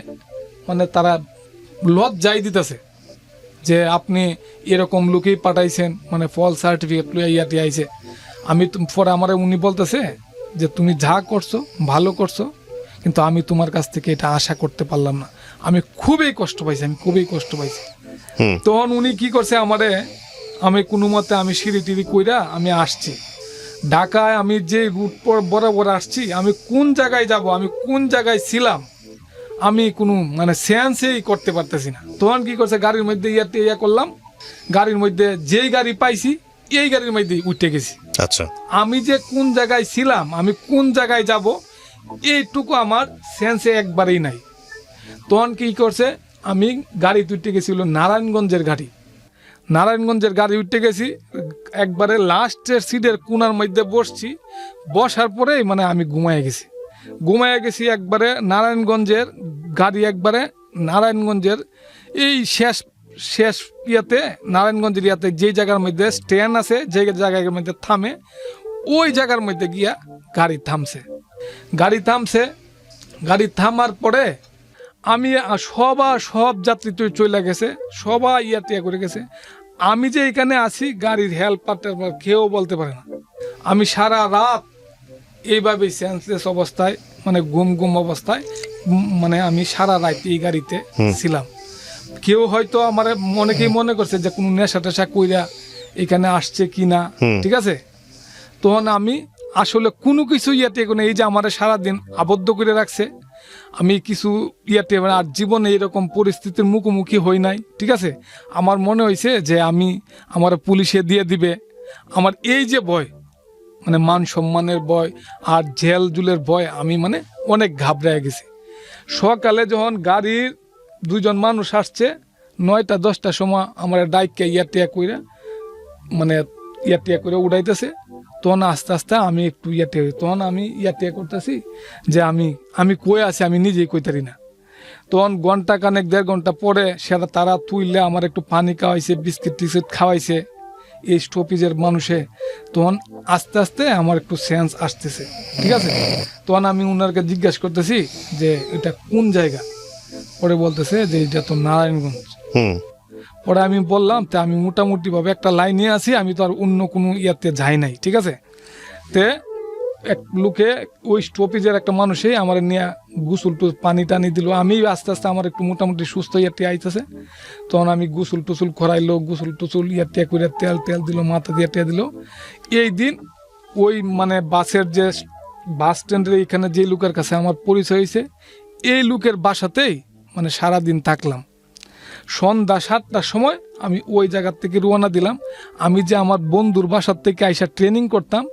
মানে তারা লজ্জাই দিতেছে যে আপনি এরকম লোকেই পাঠাইছেন, মানে ফল সার্টিফিকেট ইয়াটি আইছে। আমি পরে আমার উনি বলতেছে যে তুমি যা করছো ভালো করছো, কিন্তু আমি তোমার কাছ থেকে এটা আশা করতে পারলাম না। আমি খুবই কষ্ট পাইছি। হুম তখন উনি কি করছে আমারে, আমি কোনো মতে আমি সিঁড়ি টিড়ি কইরা আমি আসছি ঢাকায়। আমি যে রুট পর বরাবর আসছি, আমি কোন জায়গায় যাব, আমি কোন জায়গায় ছিলাম, আমি কোনো মানে সেন্সেই করতে পারতেছি না। তখন কি করছে, গাড়ির মধ্যে ইয়া করলাম, গাড়ির মধ্যে যেই গাড়ি পাইছি এই গাড়ির মধ্যে উঠে গেছি। আচ্ছা আমি যে কোন জায়গায় ছিলাম, আমি কোন জায়গায় যাব, এইটুকু আমার সেন্সে একবারেই নাই। তখন কি করছে, আমি গাড়ি উঠে গেছিল নারায়ণগঞ্জের গাড়ি উঠে গেছি, একবারে লাস্টের সিটের কোনার মধ্যে বসছি। বসার পরেই মানে আমি ঘুমায় গেছি একবারে। নারায়ণগঞ্জের গাড়ি একবারে নারায়ণগঞ্জের এই শেষ ইয়াতে, নারায়ণগঞ্জের ইয়াতে যে জায়গার মধ্যে স্ট্যান্ড আছে, যে জায়গার মধ্যে থামে, ওই জায়গার মধ্যে গিয়া গাড়ি থামার পরে আমি সব যাত্রী তো চলে গেছে, সবাই ইয়া করে গেছে। আমি যে এখানে আছি, গাড়ির হেল্পার কেউ বলতে পারে না। আমি সারা রাত এইভাবে সেন্সলেস অবস্থায়, মানে গুম অবস্থায়, মানে আমি সারা রাত এই গাড়িতে ছিলাম। কেউ হয়তো আমার অনেকেই মনে করছে যে কোনো নেশা টেশা কইরা এখানে আসছে কি না, ঠিক আছে। তখন আমি আসলে কোনো কিছু ইয়াতে কোনো, এই যে আমার সারাদিন আবদ্ধ করে রাখছে, আমি কিছু ইয়াতে আর জীবনে এরকম পরিস্থিতির মুখোমুখি হই নাই, ঠিক আছে। আমার মনে হয়েছে যে আমার পুলিশে দিয়ে দিবে। আমার এই যে ভয়, মানে মান সম্মানের ভয় আর জেল জুলের ভয়, আমি মানে অনেক ঘাবড়ে গেছি। সকালে যখন গাড়ির 2জন মানুষ আসছে 9টা-10টার সময়, আমার ডাইককে ইয়াটিয়া করে উড়াইতেছে, তখন আস্তে আস্তে আমি একটু তখন আমি ইয়াটিয়া করতেছি যে আমি কই আছি আমি নিজেই কইতারি না। তখন ঘন্টা কানেক 1.5 ঘন্টা পরে সেটা তারা তুইলে আমার একটু পানি খাওয়াইছে, বিস্কিট টিস্কিট খাওয়াইছে এই স্টপেজের মানুষে। তখন আস্তে আস্তে আমার একটু সেন্স আসতেছে, ঠিক আছে। তখন আমি ওনারকে জিজ্ঞাসা করতেছি যে এটা কোন জায়গা, পরে বলতেছে যে এটা তো নারায়ণগঞ্জ। পরে আমি বললাম তে আমি মোটামুটি ভাবে একটা লাইনে আছি, আমি তো আর অন্য কোনো ইয়াতে যাই নাই, ঠিক আছে। তে এক লোকে ওই স্টপেজের একটা মানুষে আমার নিয়ে গোসল পানি টানি দিল। আমি আস্তে আস্তে আমার একটু মোটামুটি সুস্থ ইয়াতে আইতেছে। তখন আমি গোসল টুসুল করাইলো, গোসল টুসুল ইয়াতে করে তেল দিল, মাথা দিয়ে দিল। এই দিন ওই মানে বাসের যে বাস স্ট্যান্ডের এখানে যে লোকের কাছে আমার পরিচয় হয়েছে, এই লোকের বাসাতেই মানে সারাদিন থাকলাম। সন্ধ্যা 7টার সময় আমি ওই জায়গার থেকে রওনা দিলাম। আমি যে আমার বন্ধুর বাসার থেকে আইসা ট্রেনিং করতাম,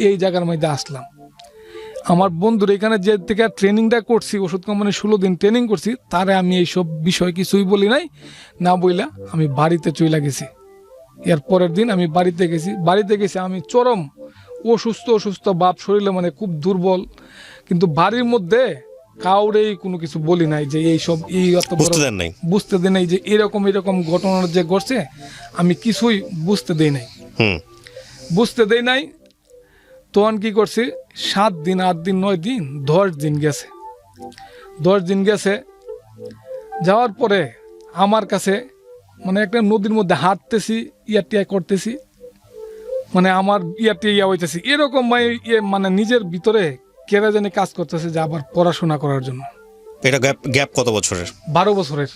এই জায়গার মধ্যে আসলাম। আমার বন্ধুর এখানে যে থেকে ট্রেনিংটা করছি, ওষুধ কোম্পানি 16 দিন ট্রেনিং করছি, তারে আমি এইসব বিষয় কিছুই বলি নাই। না বইলা আমি বাড়িতে চলে গেছি। এর পরের দিন আমি বাড়িতে গেছি আমি চরম অসুস্থ বাপ, শরীরে মানে খুব দুর্বল, কিন্তু বাড়ির মধ্যে কাউরেই কোনো কিছু বলি নাই যে এইসব এই অত বড় বুঝতে দেন নাই? বুঝতে দেই নাই যে এরকম ঘটনা যে ঘটছে, আমি কিছুই বুঝতে দেই নাই। হুম। বুঝতে দেই নাই। তখন কি করছি, 7 দিন 8 দিন 9 দিন 10 দিন গেছে। 10 দিন গেছে যাওয়ার পরে আমার কাছে মানে একটা নদীর মধ্যে হাঁটতেছি, টিয়া করতেছি, মানে আমার ইয়া হইতেছি এরকম মানে নিজের ভিতরে কেরা জানি কাজ করতেছে যে আবার পড়াশোনা করার জন্য। এটা গ্যাপ কত বছরের? 12 বছরের।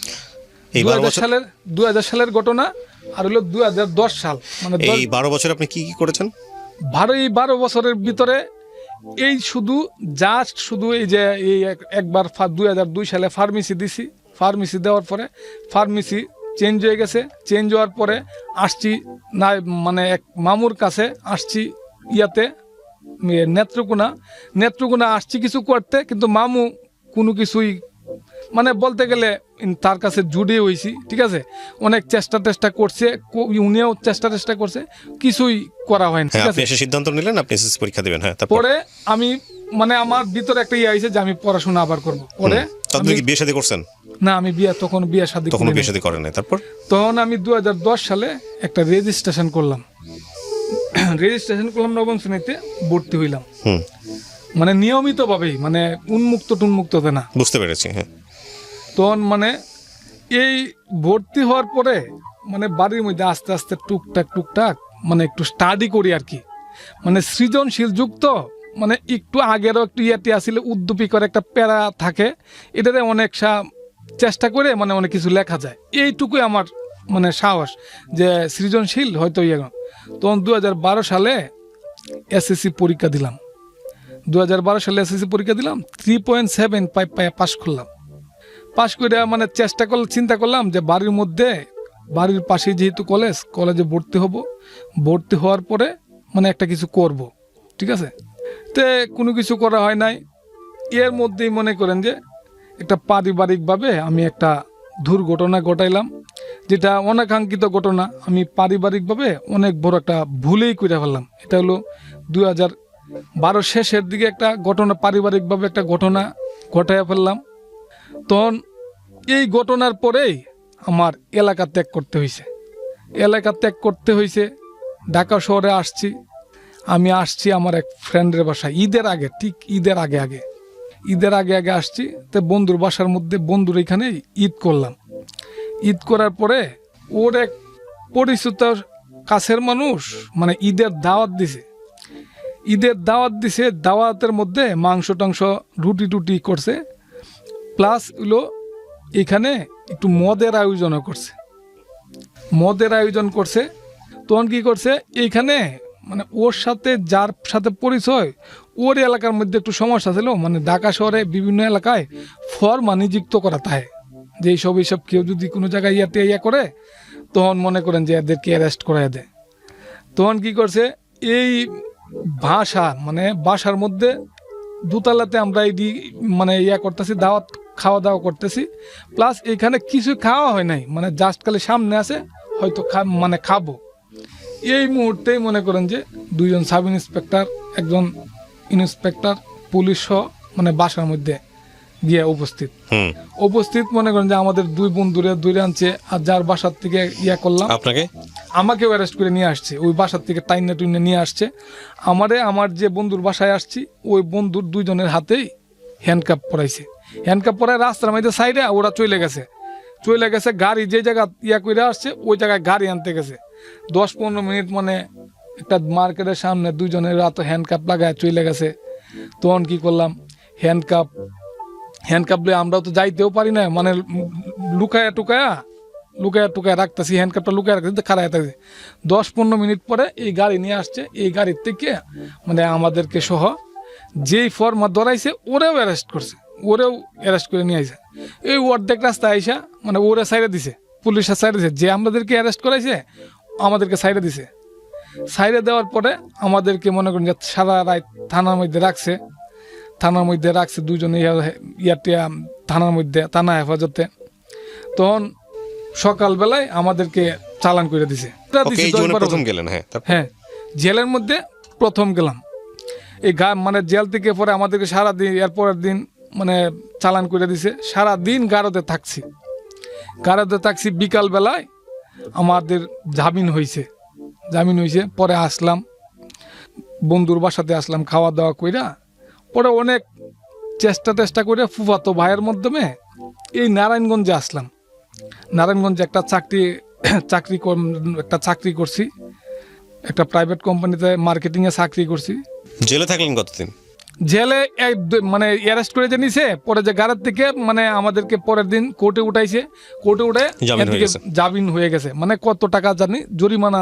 এই 12 বছর 2000 সালের ঘটনা, আর হলো 2010 সাল। মানে এই 12 বছর আপনি কি করেছেন? 12 বছরের ভিতরে এই শুধু এই যে এই একবার 2002 সালে ফার্মেসি দিছি। ফার্মেসি দেওয়ার পরে ফার্মেসি চেঞ্জ হয়ে গেছে। চেঞ্জ হওয়ার পরে আসছি না, মানে এক মামুর কাছে আসছি ইয়াতে নেত্রকোনা আসছি কিছু করতে, কিন্তু মামু কোনো কিছুই মানে বলতে গেলে তার কাছে জুড়ে হয়েছি, ঠিক আছে। অনেক চেষ্টা করছে, উনিও চেষ্টা করছে, কিছুই করা হয় না, ঠিক আপনি আছে। এসে সিদ্ধান্ত নিলেন আপনি এসএসসি পরীক্ষা দিবেন। হ্যাঁ, তারপর পরে আমি মানে আমার ভিতরে একটা ইয়ে হয়েছে যে আমি পড়াশোনা আবার করবো। পরে আপনি কি বিয়ে শাদী করছেন? না, আমি তখন বিয়ে শাদী তখন করিনি। বিয়ে শাদী করেন নাই। তারপর তখন আমি 2010 সালে একটা রেজিস্ট্রেশন করলাম। নবম শ্রেণীতে ভর্তি হইলাম, হুম, মানে নিয়মিত ভাবেই, মানে উন্মুক্ততে না। বুঝতে পেরেছি। হ্যাঁ, তখন মানে এই ভর্তি হওয়ার পরে মানে বাড়ির মধ্যে আস্তে আস্তে টুকটাক মানে একটু স্টাডি করি আর কি, মানে সৃজনশীল যুক্ত, মানে একটু আগেরও একটু ইয়াটি আসলে উদ্দীপকর একটা প্যারা থাকে, এটাতে অনেক চেষ্টা করে মানে অনেক কিছু লেখা যায়। এইটুকুই আমার মানে সাহস যে সৃজনশীল হয়তো ইয়ে। তখন 2012 সালে এসএসসি পরীক্ষা দিলাম। 2012 সালে এসএসসি পরীক্ষা দিলাম, 3.75 পায়ে পাশ করলাম। পাশ করে মানে চিন্তা করলাম যে বাড়ির পাশে যেহেতু কলেজে ভর্তি হওয়ার পরে মানে একটা কিছু করব, ঠিক আছে। তে কোনো কিছু করা হয় নাই। এর মধ্যেই মনে করেন যে একটা পারিবারিকভাবে আমি একটা দুর্ঘটনা ঘটাইলাম, যেটা অনাকাঙ্ক্ষিত ঘটনা। আমি পারিবারিকভাবে অনেক বড় একটা ভুলেই করে ফেললাম। এটা হলো 2012 শেষের দিকে একটা ঘটনা, পারিবারিকভাবে একটা ঘটনা ঘটাইয়া ফেললাম। তখন এই ঘটনার পরেই আমার এলাকা ত্যাগ করতে হয়েছে। ঢাকা শহরে আসছি আমার এক ফ্রেন্ডের বাসায় ঈদের আগে আসছি। তো বন্ধুর বাসার মধ্যে বন্ধুর এখানে ঈদ করলাম। ঈদ করার পরে ওর এক পরিচিত কাছের মানুষ মানে ঈদের দাওয়াত দিছে। দাওয়াতের মধ্যে মাংস টাংস রুটি করছে, প্লাস হলো এখানে একটু মদের আয়োজন করছে। তখন কি করছে, এইখানে মানে ওর সাথে যার সাথে পরিচয়, ওর এলাকার মধ্যে একটু সমস্যা ছিল। মানে ঢাকা শহরে বিভিন্ন এলাকায় ফরমা নিযুক্ত করা থাকে, যে এইসব কেউ যদি কোনো জায়গায় ইয়া করে, তখন মনে করেন যে এদেরকে অ্যারেস্ট করাই দেয়। তখন কি করছে, এই বাসার মধ্যে দোতলাতে আমরা মানে করতেছি, খাওয়া দাওয়া করতেছি, প্লাস এখানে কিছু খাওয়া হয় নাই, মানে জাস্ট খালি সামনে আছে হয়তো মানে খাবো। এই মুহূর্তেই মনে করেন যে 2জন সাব ইন্সপেক্টর, একজন ইন্সপেক্টর, পুলিশ সহ মানে বাসার মধ্যে গিয়ে উপস্থিত মনে করেন যে আমাদের 2 বন্ধুরে দূরে আনছে, আর যার বাসার থেকে করলাম আমাকেও অ্যারেস্ট করে নিয়ে আসছে। ওই বাসার থেকে টাইনে নিয়ে আসছে আমার যে বন্ধুর বাসায় আসছি, ওই বন্ধুর 2 জনের হাতেই হ্যান্ডকাপ পরাইছে। হ্যান্ডকাপ পরায় রাস্তার মধ্যে সাইডে ওরা চলে গেছে। গাড়ি যে জায়গা করে আসছে ওই জায়গায় গাড়ি আনতে গেছে। 10-15 মিনিট মানে একটা মার্কেটের সামনে 2 জনের হাতে হ্যান্ডকাপ লাগায় চলে গেছে। তখন কি করলাম, হ্যান্ডকাপ আমরাও তো যাইতেও পারি না, মানে লুকায়া টুকায়া রাখতেছি, হ্যান্ডকাপটা লুকায় রাখতেছি, খারাপ থাকছে। 10-15 মিনিট পরে এই গাড়ি নিয়ে আসছে। এই গাড়ির থেকে মানে আমাদেরকে সহ যেই ফর্মা ধরাইছে ওরেও অ্যারেস্ট করে নিয়ে আসে। এই অর্ধেক রাস্তা আইসা মানে ওরে সাইডে দিছে, পুলিশের সাইডে দিছে, যে আমাদেরকে অ্যারেস্ট করাইছে আমাদেরকে সাইডে দিছে। সাইডে দেওয়ার পরে আমাদেরকে মনে করেন যে সারা রাত থানার মধ্যে রাখছে। থানার মধ্যে রাখছে, দুজনে ইয়াতে থানার মধ্যে, থানা হেফাজতে। তখন সকালবেলায় আমাদেরকে চালান করে দিছে। ওকে, এই জীবনে প্রথম গেলেন? হ্যাঁ, হ্যাঁ, জেলের মধ্যে প্রথম গেলাম। এই মানে জেল থেকে পরে আমাদেরকে সারাদিন, এরপরের দিন মানে চালান করে দিছে। সারাদিন গারদে থাকছি। বিকালবেলায় আমাদের জামিন হয়েছে। পরে আসলাম, বন্ধুর বাসাতে আসলাম, খাওয়া দাওয়া কইরা। পরে অনেক চেষ্টা করে ফুফাতো ভাইয়ের মাধ্যমে এই নারায়ণগঞ্জে আসলাম। নারায়ণগঞ্জে একটা চাকরি করছি, একটা প্রাইভেট কোম্পানিতে মার্কেটিংয়ে চাকরি করছি। জেলে থাকলেন কতদিন? জেলে মানে অ্যারেস্ট করে যে নিছে, পরে যে গাড়ির থেকে মানে আমাদেরকে পরের দিন কোর্টে উঠাইছে। কোর্টে উঠে জামিন হয়ে গেছে। মানে কত টাকা জানি জরিমানা,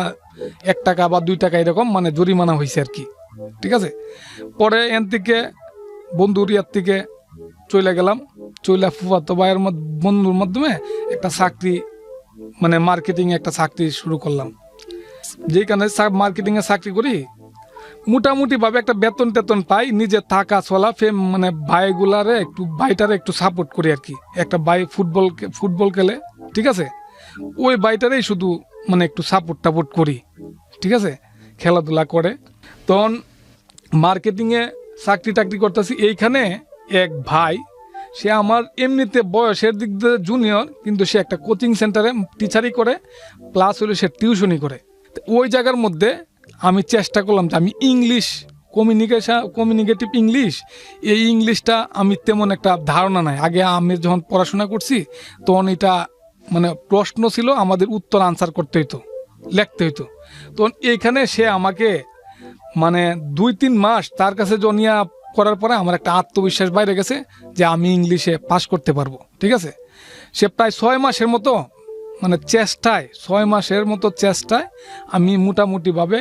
1 টাকা বা 2 টাকা এরকম মানে জরিমানা হয়েছে আর কি। ঠিক আছে, পরে এন থেকে বন্ধুর ইয়ার থেকে চলে গেলাম। ফুফাতো ভাইয়ের বন্ধুর মাধ্যমে একটা চাকরি, মানে মার্কেটিংয়ে একটা চাকরি শুরু করলাম। যেখানে মার্কেটিংয়ে চাকরি করি, মোটামুটি ভাবে একটা বেতন টেতন পাই, নিজে থাকা চলা, মানে ভাইটারে একটু সাপোর্ট করি আর কি। একটা ভাই ফুটবল খেলে, ঠিক আছে, ওই ভাইটারেই শুধু মানে একটু সাপোর্ট করি, ঠিক আছে, খেলাধুলা করে। তখন মার্কেটিংয়ে চাকরি করতেছি। এইখানে এক ভাই, সে আমার এমনিতে বয়সের দিক দিয়ে জুনিয়র, কিন্তু সে একটা কোচিং সেন্টারে টিচারই করে, প্লাস হলো সে টিউশনই করে। ওই জায়গার মধ্যে আমি চেষ্টা করলাম যে আমি ইংলিশ কমিউনিকেটিভ ইংলিশ, এই ইংলিশটা আমি তেমন একটা ধারণা নাই। আগে আমি যখন পড়াশোনা করছি তখন এটা মানে প্রশ্ন ছিল, আমাদের উত্তর আনসার করতে হইতো, লিখতে হইতো। তখন এইখানে সে আমাকে মানে 2-3 মাস তার কাছে জনিয়া করার পরে আমার একটা আত্মবিশ্বাস বাইরে গেছে যে আমি ইংলিশে পাস করতে পারবো। ঠিক আছে, সে প্রায় 6 মাসের মতো মানে 6 মাসের মতো চেষ্টায় আমি মোটামুটিভাবে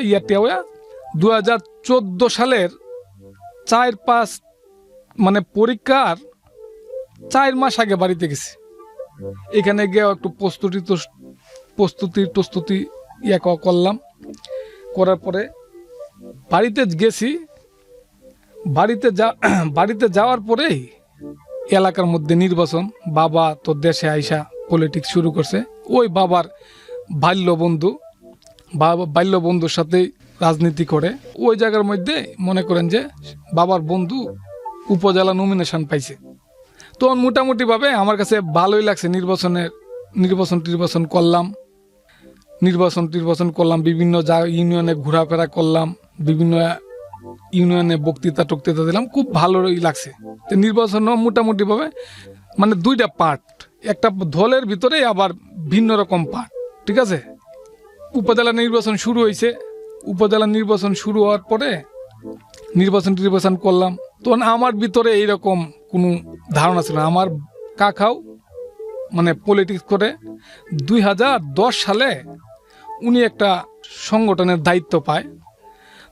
2014 সালের 4-5 মানে পরীক্ষার 4 মাস আগে বাড়িতে গেছি। এখানে গিয়ে একটু প্রস্তুতি করলাম। করার পরে বাড়িতে গেছি। বাড়িতে যাওয়ার পরেই এলাকার মধ্যে নির্বাচন। বাবা তো দেশে আইসা পলিটিক্স শুরু করছে। ওই বাবার বাল্যবন্ধুর সাথেই রাজনীতি করে। ওই জায়গার মধ্যে মনে করেন যে বাবার বন্ধু উপজেলা নমিনেশন পাইছে। তখন মোটামুটিভাবে আমার কাছে ভালোই লাগছে। নির্বাচন করলাম, বিভিন্ন ইউনিয়নে ঘোরাফেরা করলাম, বিভিন্ন ইউনিয়নে বক্তৃতা দিলাম, খুব ভালোই লাগছে। তো নির্বাচনও মোটামুটিভাবে মানে 2টা পার্ট, একটা দলের ভিতরে আবার ভিন্ন রকম পার্ট। ঠিক আছে, উপজেলা নির্বাচন শুরু হয়েছে। উপজেলা নির্বাচন শুরু হওয়ার পরে নির্বাচন করলাম। তখন আমার ভিতরে এইরকম কোনো ধারণা ছিল না। আমার কাকাও মানে পলিটিক্স করে 2010 সালে উনি একটা সংগঠনের দায়িত্ব পায়।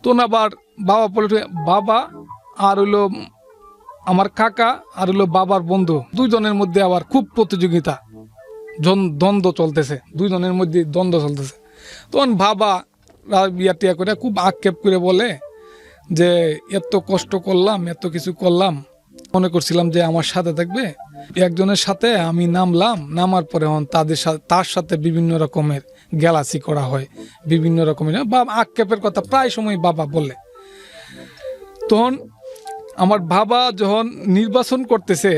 তখন আবার বাবা আর হইলো আমার কাকা আর হইলো বাবার বন্ধু, দুইজনের মধ্যে আবার খুব প্রতিযোগিতা, দ্বন্দ্ব চলতেছে। তখন বাবা টিয়া করে খুব আক্ষেপ করে বলে যে এত কষ্ট করলাম, এত কিছু করলাম, মনে করছিলাম যে আমার সাথে থাকবে। একজনের সাথে আমি নামার পরে তার সাথে বিভিন্ন রকমের গ্যালাসি করা হয়, বিভিন্ন রকমের আক্ষেপের কথা প্রায় সময় বাবা বলে। তখন আমার বাবা যখন নির্বাচন করতেছে,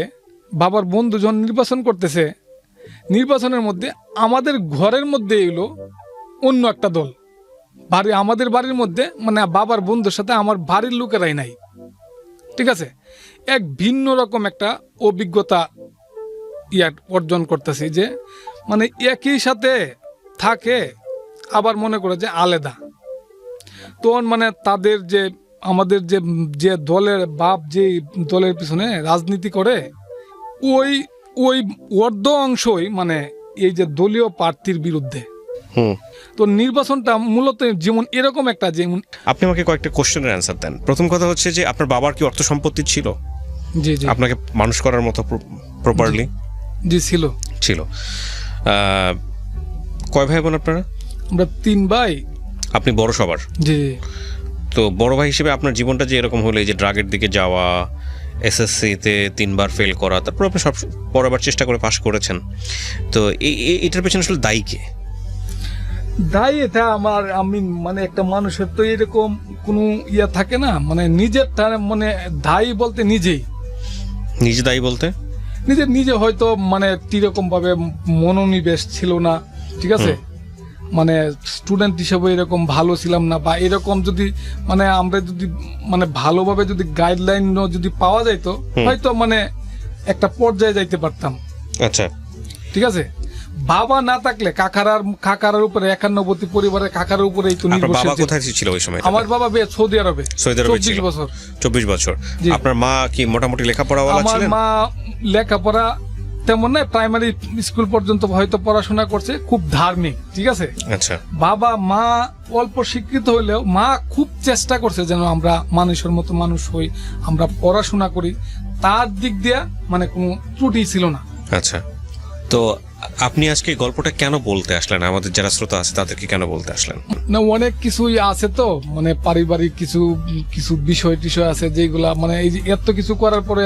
বাবার বন্ধু যখন নির্বাচন করতেছে, নির্বাচনের মধ্যে আমাদের ঘরের মধ্যে এলো অন্য একটা দল। আমাদের বাড়ির মধ্যে মানে বাবার বন্ধুর সাথে আমার বাড়ির লোকেরাই নাই। ঠিক আছে, এক ভিন্ন রকম একটা অভিজ্ঞতা অর্জন করতেছি যে মানে একই সাথে থাকে আবার মনে করে যে আলাদা। তখন মানে তাদের যে আমাদের যে দলের বাপ যে দলের পিছনে রাজনীতি করে, ওই অর্ধ অংশই মানে এই যে দলীয় প্রার্থীর বিরুদ্ধে। তো নির্বাচনটা মূলত যেমন এরকম একটা, যেমন আপনি আমাকে কয়েকটা কোশ্চেনের অ্যান্সার দেন। প্রথম কথা হচ্ছে যে আপনার বাবার কি অর্থ সম্পত্তি ছিল? জি আপনাকে মানুষ করার মতো প্রপারলি? জি ছিল। কয় ভাই বোন আপনারা? আমরা 3 ভাই। আপনি বড় সবার? জি। তো বড় ভাই হিসেবে আপনার জীবনটা যে এরকম হলো, এই যে ড্রাগের দিকে যাওয়া, এসএসসিতে 3বার ফেল করা, তারপর আপনি সব পরেরবার চেষ্টা করে পাশ করেছেন। তো এটার পেছনে আসলে দায়ী কে? দায়ী এটা আমি মানে একটা মানুষের তো এরকম কোনো ইয়া থাকে না, মানে নিজের মানে দায়ী বলতে নিজে দায়ী বলতে নিজে হয়তো মানে এরকম ভাবে মনোনিবেশ ছিল না, ঠিক আছে, মানে স্টুডেন্ট হিসেবে এরকম ভালো ছিলাম না, বা এরকম যদি মানে আমরা যদি মানে ভালোভাবে যদি গাইডলাইন যদি পাওয়া যাইতো হয়তো মানে একটা পর্যায়ে যাইতে পারতাম। আচ্ছা, ঠিক আছে। বাবা না থাকলে কাকার উপরে 91 পরিবারের কাকার উপরে এই তো আপনার নির্ভরশীল বাবা ছিল। কোথায় ছিল ওই সময়? আমার বাবা সৌদি আরবে ছিল 24 বছর। 24 বছর। জি। আপনার মা কি মোটামুটি লেখাপড়াওয়ালা আমার ছিলেন? মা লেখাপড়া তেমন না, প্রাইমারি স্কুল পর্যন্ত হয়তো পড়াশোনা করছে, খুব ধার্মিক, ঠিক আছে। আচ্ছা, মা অল্প শিক্ষিত হইলেও মা খুব চেষ্টা করছে যেন আমরা মানুষের মতো মানুষ হই, আমরা পড়াশোনা করি, তার দিক দিয়ে মানে কোনো ত্রুটি ছিল না। আচ্ছা। তো আপনি আজকে গল্পটা কেন বলতে আসলেন? আমাদের যারা শ্রোতা আছে তাদেরকে কেন বলতে আসলেন? না, অনেক কিছুই আছে তো, মানে পারিবারিক কিছু বিষয় টিষয় আছে যেগুলা মানে এই যে এত কিছু করার পরে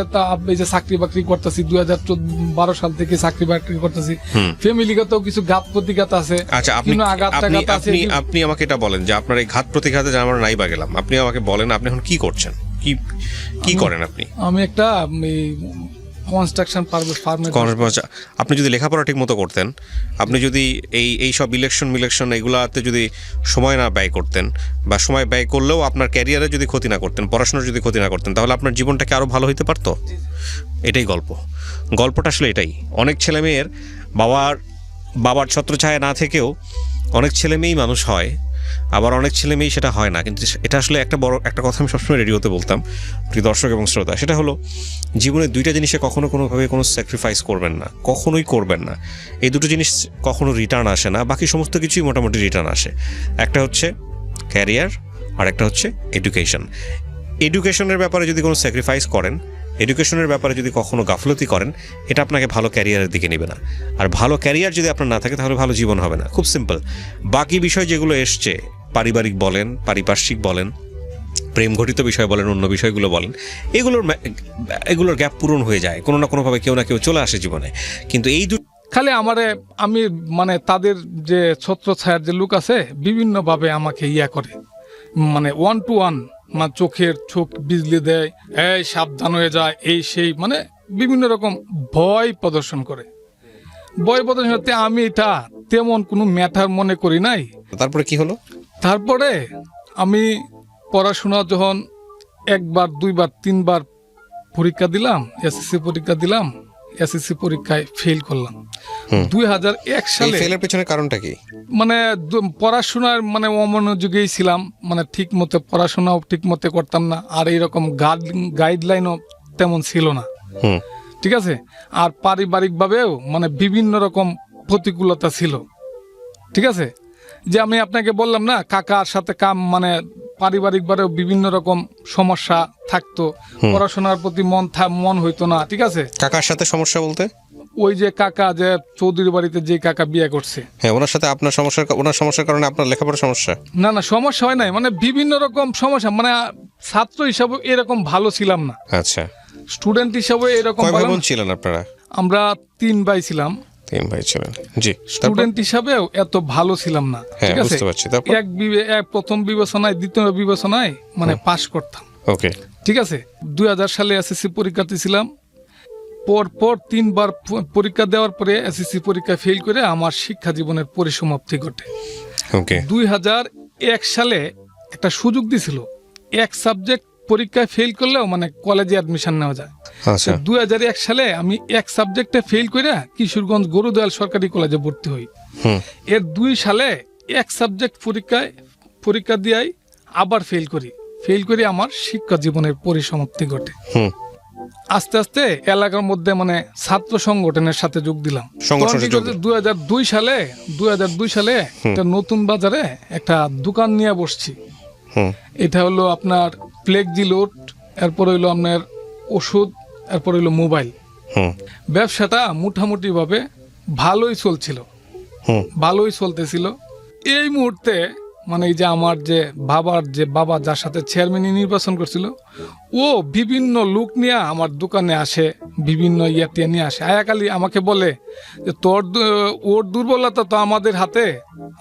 এই যে চাকরি বাকরি করতেছি, 2012 সাল থেকে চাকরি বাকরি করতেছি, ফ্যামিলিগত কিছু ঘাত প্রতিঘাত আছে। আচ্ছা, আপনি আমাকে এটা বলেন যে আপনার এই ঘাত প্রতিঘাতে আমরা নাই বা গেলাম, আপনি আমাকে বলেন আপনি এখন কি করছেন, কি করেন আপনি? আমি একটা কনস্ট্রাকশন ফার্মে। আপনি যদি লেখাপড়া ঠিক মতো করতেন, আপনি যদি এই সব ইলেকশন এগুলাতে যদি সময় না ব্যয় করতেন, বা সময় ব্যয় করলেও আপনার ক্যারিয়ারে যদি ক্ষতি না করতেন, পড়াশোনার যদি ক্ষতি না করতেন, তাহলে আপনার জীবনটাকে আরো ভালো হতে পারতো। এটাই গল্পটা আসলে এটাই। অনেক ছেলেমেয়ের বাবার ছত্রছায়া না থেকেও অনেক ছেলেমেয়েই মানুষ হয়, আবার অনেক ছেলেমেয়েই সেটা হয় না। কিন্তু এটা আসলে একটা কথা আমি সবসময় রেডিওতে বলতাম, প্রিয় দর্শক এবং শ্রোতা, সেটা হলো জীবনে দুইটা জিনিসে কোনোভাবে কোনো স্যাক্রিফাইস করবেন না, কখনোই করবেন না। এই দুটো জিনিস কখনো রিটার্ন আসে না, বাকি সমস্ত কিছুই মোটামুটি রিটার্ন আসে। একটা হচ্ছে ক্যারিয়ার, আর একটা হচ্ছে এডুকেশনের ব্যাপারে যদি কোনো স্যাক্রিফাইস করেন, এডুকেশনের ব্যাপারে যদি কখনো গাফলতি করেন, এটা আপনাকে ভালো ক্যারিয়ারের দিকে নেবে না। আর ভালো ক্যারিয়ার যদি আপনার না থাকে তাহলে ভালো জীবন হবে না। খুব সিম্পল। বাকি বিষয় যেগুলো এসছে, পারিবারিক বলেন, পারিপার্শ্বিক বলেন, প্রেম ঘটিত বিষয় বলেন, অন্য বিষয়গুলো বলেন, এগুলোর গ্যাপ পূরণ হয়ে যায় কোনো না কোনোভাবে, কেউ না কেউ চলে আসে জীবনে। কিন্তু খালি আমি মানে তাদের যে ছত্রছায়ার যে লোক আছে বিভিন্নভাবে আমাকে করে, মানে 1 to 1, মানে চোখ বিজলি দেয়, এই সাবধান হয়ে যায়, এই সেই, মানে বিভিন্ন রকম ভয় প্রদর্শন করে। আমি এটা তেমন কোনো ম্যাটার মনে করি নাই। তারপরে কি হলো? তারপরে আমি পড়াশোনা যখন 1 বার 2 বার 3 বার পরীক্ষা দিলাম, এসএসসি পরীক্ষা দিলাম, এসএসসি পরীক্ষায় ফেল করলাম। 2001 সালে। ফেলের পেছনে কারণটা কি? মানে পড়াশোনার মানে অমনোযোগী ছিলাম, মানে ঠিক মতো পড়াশোনাও ঠিক মতো করতাম না, আর এইরকম গাইডলাইনও তেমন ছিল না, ঠিক আছে। আর পারিবারিক ভাবেও মানে বিভিন্ন রকম প্রতিকূলতা ছিল, ঠিক আছে। যে আমি আপনাকে বললাম না, কাকার সাথে মানে পারিবারিক ভাবেও বিভিন্ন রকম সমস্যা থাকতো, পড়াশোনার প্রতি মন হইতো না, ঠিক আছে। কাকার সাথে সমস্যা বলতে? ওই যে কাকা, যে চৌধুরী বাড়িতে যে কাকা বিয়ে করছে, হ্যাঁ, ওনার সাথে আপনার ওনার সমস্যার কারণে আপনার লেখাপড়ার সমস্যা? না, সমস্যা হয় নাই, মানে বিভিন্ন রকম সমস্যা, মানে ছাত্র হিসাবে এরকম ভালো ছিলাম না। আচ্ছা, স্টুডেন্ট হিসাবে এরকম। কয় ভাই বোন ছিলেন আপনারা? আমরা 3 ভাই ছিলাম। 3 ভাই ছিলেন, জি। স্টুডেন্ট হিসাবেও এত ভালো ছিলাম না, ঠিক আছে। বুঝতে পারছি। তারপর প্রথম বিবেচনায়, দ্বিতীয় বিবেচনায় মানে পাশ করতাম, ওকে, ঠিক আছে। 2000 সালে এসএসসি পরীক্ষাতে ছিলাম। পর 3 বার পরীক্ষা দেওয়ার পরে এসএসসি পরীক্ষা ফেল করে আমার শিক্ষা জীবনের পরিসমাপ্তি ঘটে। ওকে। 2001 সালে একটা সুযোগ দিছিল, এক সাবজেক্ট পরীক্ষায় ফেল করলেও মানে কলেজে অ্যাডমিশন নেওয়া যায়। আচ্ছা। 2001 সালে আমি এক সাবজেক্টে ফেল করে কিশোরগঞ্জ গরুদয়াল সরকারি কলেজে ভর্তি হই। এর 2 সালে এক সাবজেক্ট পরীক্ষা দিয়াই আবার ফেল করি আমার শিক্ষা জীবনের পরিসমাপ্তি ঘটে। আস্তে আস্তে এলাকার মধ্যে মানে ছাত্র সংগঠনের সাথে যোগ দিলাম। 2002 সালে একটা নতুন বাজারে একটা দোকান নিয়ে বসছি। এটা হলো আপনার ফ্লেক্সিলোড, এরপর হইলো আপনার ওষুধ, এরপর হইলো মোবাইল। ব্যবসাটা মোটামুটি ভাবে ভালোই চলতেছিল। এই মুহূর্তে মানে এই যে আমার যে বাবা যার সাথে চেয়ারম্যান নির্বাচন করছিল, ও বিভিন্ন লোক নিয়ে আমার দোকানে আসে, বিভিন্ন ইয়াতে নিয়ে আসে, আয়াকালি আমাকে বলে যে ওর দুর্বলতা তো আমাদের হাতে,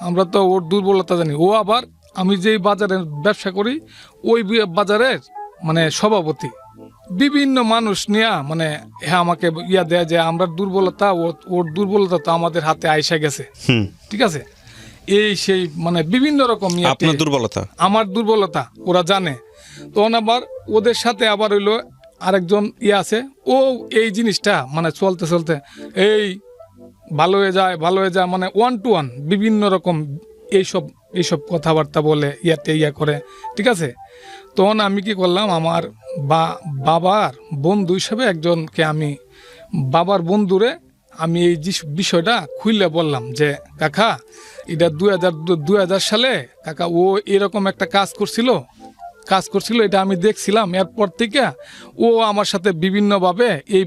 আমরা তো ওর দুর্বলতা জানি। ও আবার আমি যেই বাজারে ব্যবসা করি ওই বাজারের মানে সভাপতি, বিভিন্ন মানুষ নিয়ে মানে হ্যাঁ আমাকে ইয়া দেয় যে আমরা দুর্বলতা, ওর দুর্বলতা তো আমাদের হাতে আইসা গেছে, ঠিক আছে, এই সেই মানে বিভিন্ন রকম আপনার দুর্বলতা, আমার দুর্বলতা ওরা জানে। তখন আবার ওদের সাথে আবার হইলো আরেকজন আছে, ও এই জিনিসটা মানে চলতে চলতে এই ভালো হয়ে যায় মানে 1 to 1 বিভিন্ন রকম এইসব কথাবার্তা বলে ইয়া করে, ঠিক আছে। তখন আমি কি করলাম, আমার বাবার বন্ধু হিসেবে একজনকে আমি বাবার বন্ধুরে আমি এই বিষয়টা খুললে বললাম যে কাকা এটা 2000 সালে কাকা ও এরকম একটা কাজ করছিল, এটা আমি দেখছিলাম। এরপর থেকে ও আমার সাথে বিভিন্নভাবে এই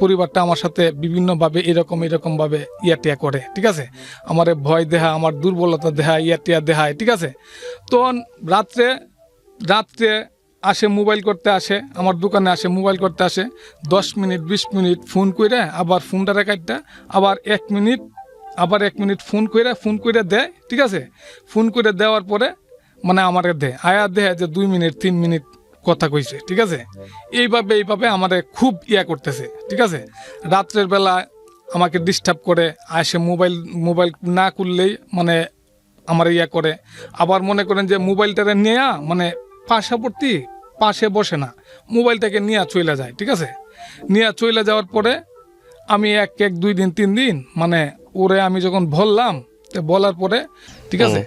পরিবারটা আমার সাথে বিভিন্নভাবে এরকমভাবে ইয়াটিয়া করে, ঠিক আছে, আমার ভয় দেহা, আমার দুর্বলতা দেহা, ইয়াটিয়া দেহায়, ঠিক আছে। তখন রাত্রে আসে মোবাইল করতে আসে, আমার দোকানে আসে মোবাইল করতে আসে, 10 মিনিট 20 মিনিট ফোন করে আবার ফোনটা রেখাইটা আবার 1 মিনিট ফোন করে দেয়, ঠিক আছে। ফোন করে দেওয়ার পরে মানে আমারে দেয় যে 2 মিনিট 3 মিনিট কথা কইছে, ঠিক আছে। এইভাবে আমারে খুব করতেছে, ঠিক আছে। রাত্রের বেলা আমাকে ডিস্টার্ব করে, আসে মোবাইল না করলেই মানে আমার করে। আবার মনে করেন যে মোবাইলটারে নিয়ে মানে পাশে বসে না, মোবাইলটাকে নিয়ে চলে যায়, ঠিক আছে। নিয়ে চলে যাওয়ার পরে আমি 2 দিন 3 দিন মানে ওরে আমি যখন বলার পরে, ঠিক আছে,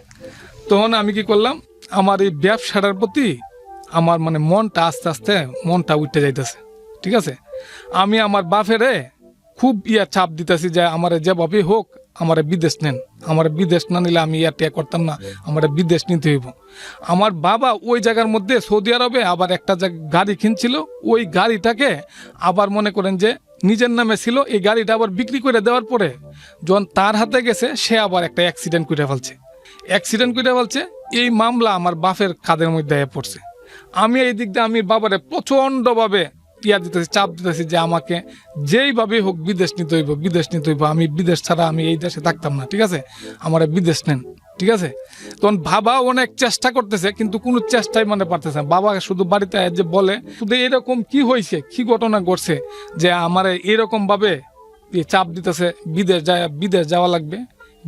তখন আমি কি করলাম, আমার এই ব্যবসাটার প্রতি আমার মানে মনটা আস্তে আস্তে উঠে যাইতেছে, ঠিক আছে। আমি আমার বাপেরে খুব চাপ দিতেছি যে আমার যেভাবে হোক আমার বিদেশ নেন, আমার বিদেশ না নিলে আমি টিয়া করতাম না, আমার বিদেশ নিতে হইব। আমার বাবা ওই জায়গার মধ্যে সৌদি আরবে আবার একটা গাড়ি কিনছিল, ওই গাড়িটাকে আবার মনে করেন যে নিজের নামে ছিল, এই গাড়িটা আবার বিক্রি করে দেওয়ার পরে যখন তার হাতে গেছে সে আবার একটা অ্যাক্সিডেন্ট করে ফেলছে। এই মামলা আমার বাপের কাঁধের মধ্যে পড়ছে। আমি এই দিক দিয়ে আমি বাবারে প্রচণ্ডভাবে চাপ দিতেছি যে আমাকে যেইভাবে হোক বিদেশ নিতে হইব, আমি বিদেশ ছাড়া আমি এই দেশে থাকতাম না, ঠিক আছে, আমার বিদেশ নেন, ঠিক আছে। তখন বাবা অনেক চেষ্টা করতেছে কিন্তু কোনো চেষ্টাই মানে পারতেছে না। বাবা শুধু বাড়িতে যে বলে শুধু এরকম কি হয়েছে, কি ঘটনা ঘটছে যে আমার এরকম ভাবে চাপ দিতেছে, বিদেশ যাওয়া লাগবে,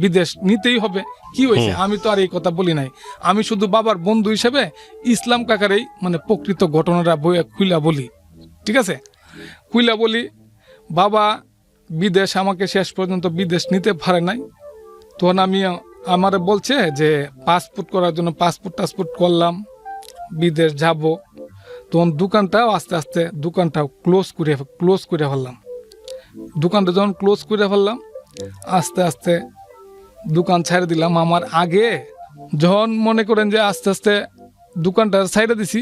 বিদেশ নিতেই হবে, কি হয়েছে। আমি তো আর এই কথা বলি নাই, আমি শুধু বাবার বন্ধু হিসেবে ইসলাম কাকার এই মানে প্রকৃত ঘটনাটা খুইলা বলি, ঠিক আছে, বাবা বিদেশ আমাকে শেষ পর্যন্ত বিদেশ নিতে পারে নাই। তখন আমার বলছে যে পাসপোর্ট করার জন্য পাসপোর্ট করলাম, বিদেশ যাব। তখন দোকানটাও আস্তে আস্তে ক্লোজ করে ফেললাম। দোকানটা যখন ক্লোজ করে ফেললাম আস্তে আস্তে দোকান ছেড়ে দিলাম। আমার আগে যখন মনে করেন যে আস্তে আস্তে দোকানটা ছেড়ে দিছি,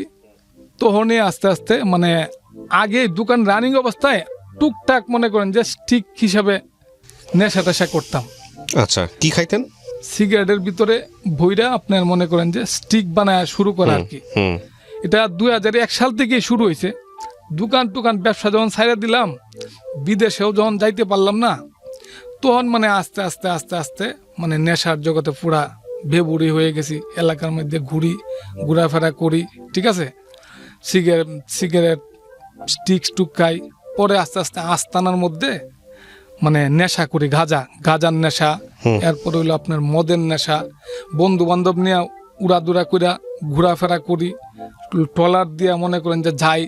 তখনই আস্তে আস্তে মানে আগে দোকান রানিং অবস্থায় টুকটাক মনে করেন যে স্টিক হিসাবে নেশা করতাম। আচ্ছা, কি খাইতেন? সিগারেটের ভিতরে ভইরা আপনার মনে করেন যে স্টিক বানায় শুরু করা আর কি। এটা 2001 সাল থেকে শুরু হয়েছে। দোকান ব্যবসা যখন ছাইড়া দিলাম, বিদেশেও যখন যাইতে পারলাম না, তখন মানে আস্তে আস্তে মানে নেশার জগতে পুরা বেবুড়ি হয়ে গেছি। এলাকার মধ্যে ঘোরাফেরা করি, ঠিক আছে, সিগারেট স্টিক খাই। পরে আস্তে আস্তে আস্তানার মধ্যে মানে নেশা করি, গাজার নেশা, এরপরে হইলো আপনার মদের নেশা। বন্ধু বান্ধব নিয়ে উড়াদুরা করে ঘোরাফেরা করি, ট্রলার দিয়ে মনে করেন যে যাই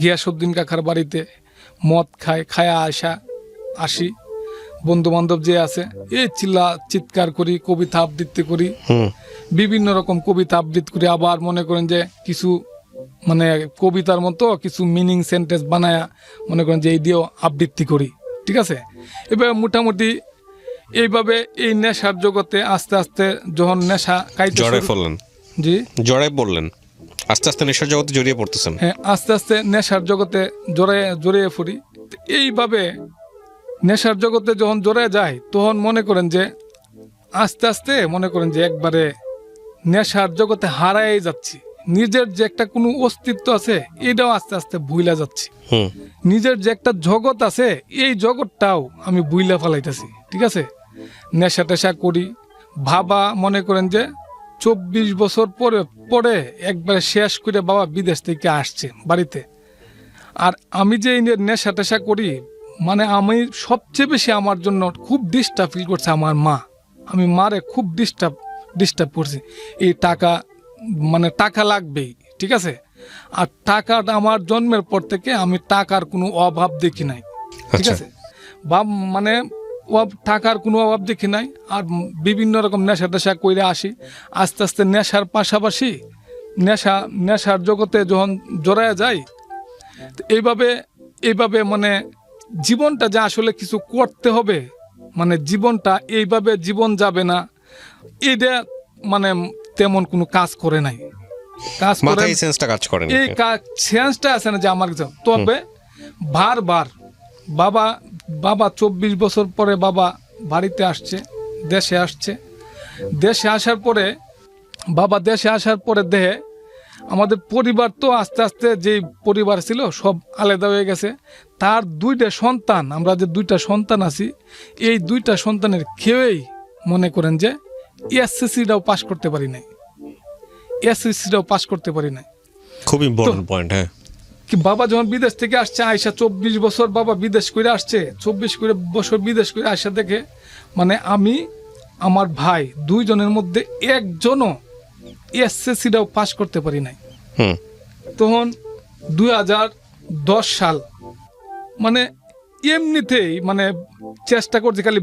গিয়াসউদ্দিন কাকার বাড়িতে, মদ খায়া আসি। বন্ধু বান্ধব যে আছে এই চিৎকার করি, কবিতা আবৃত্তি করি, বিভিন্ন রকম কবিতা আবৃত্তি করি। আবার মনে করেন যে কিছু মানে কবিতার মতো কিছু মিনিং সেন্টেন্স বানায় মনে করেন যে এই দিয়েও আবৃত্তি করি, ঠিক আছে। এবার মোটামুটি এইভাবে এই নেশার জগতে আস্তে আস্তে যখন নেশা খাইতে বললেন আস্তে আস্তে নেশার জগতে জড়িয়ে পড়তেছেন। হ্যাঁ, আস্তে আস্তে নেশার জগতে জড়িয়ে পড়ি। এইভাবে নেশার জগতে যখন জড়িয়ে যায় তখন মনে করেন যে আস্তে আস্তে মনে করেন যে একবারে নেশার জগতে হারাই যাচ্ছি। নিজের যে একটা কোনো অস্তিত্ব আছে এটাও আস্তে আস্তে ভুইলা যাচ্ছি। হুম নিজের যে একটা জগৎ আছে এই জগৎটাও আমি বুইলা ফেলাইতেছি। ঠিক আছে, নেশা টেশা করি, বাবা মনে করেন যে 24 বছর পরে পরে একবারে শেষ করে বাবা বিদেশ থেকে আসছে বাড়িতে। আর আমি যে এই নেশা টেশা করি, মানে আমি সবচেয়ে বেশি আমার জন্য খুব ডিস্টার্ব ফিল করছে আমার মা। আমি মারে খুব ডিস্টার্ব করছি। এই টাকা, মানে টাকা লাগবেই, ঠিক আছে। আর টাকাটা আমার জন্মের পর থেকে আমি টাকার কোনো অভাব দেখি নাই, ঠিক আচ্ছা। আছে। মানে টাকার কোনো অভাব দেখি নাই। আর বিভিন্ন রকম নেশা টেশা করে আসি। আস্তে আস্তে নেশার পাশাপাশি নেশার জগতে যখন জড়ায় যাই, তো এইভাবে মানে জীবনটা যে আসলে কিছু করতে হবে, মানে জীবনটা এইভাবে জীবন যাবে না, এটা মানে তেমন কোনো কাজ করে নাই। কাজ করে মাথায় সেন্সটা কাজ করে না। এই সেন্সটা আছে না যে আমার কাছে। তবে বারবার বাবা 24 বছর পরে বাবা বাড়িতে আসছে, দেশে আসছে। দেশে আসার পরে দেহে আমাদের পরিবার তো আস্তে আস্তে যে পরিবার ছিল সব আলাদা হয়ে গেছে। তার 2টা সন্তান, আমরা যে 2টা সন্তান আছি, এই 2টা সন্তানের কেউই মনে করেন যে এসএসসিটাও পাস করতে পারি নাই। খুব ইম্পর্টেন্ট পয়েন্ট। হ্যাঁ, কি বাবা যখন বিদেশ থেকে আসছে, আয়সা 24 বছর বাবা বিদেশ করে আসছে, 24 বছর বিদেশ করে আসা দেখে মানে আমি আমার ভাই 2 জনের মধ্যে একজনও এসএসসিটাও পাস করতে পারি নাই। হুম তখন 2010 সাল, মানে এমনিতেই মানে চেষ্টা করছি খালি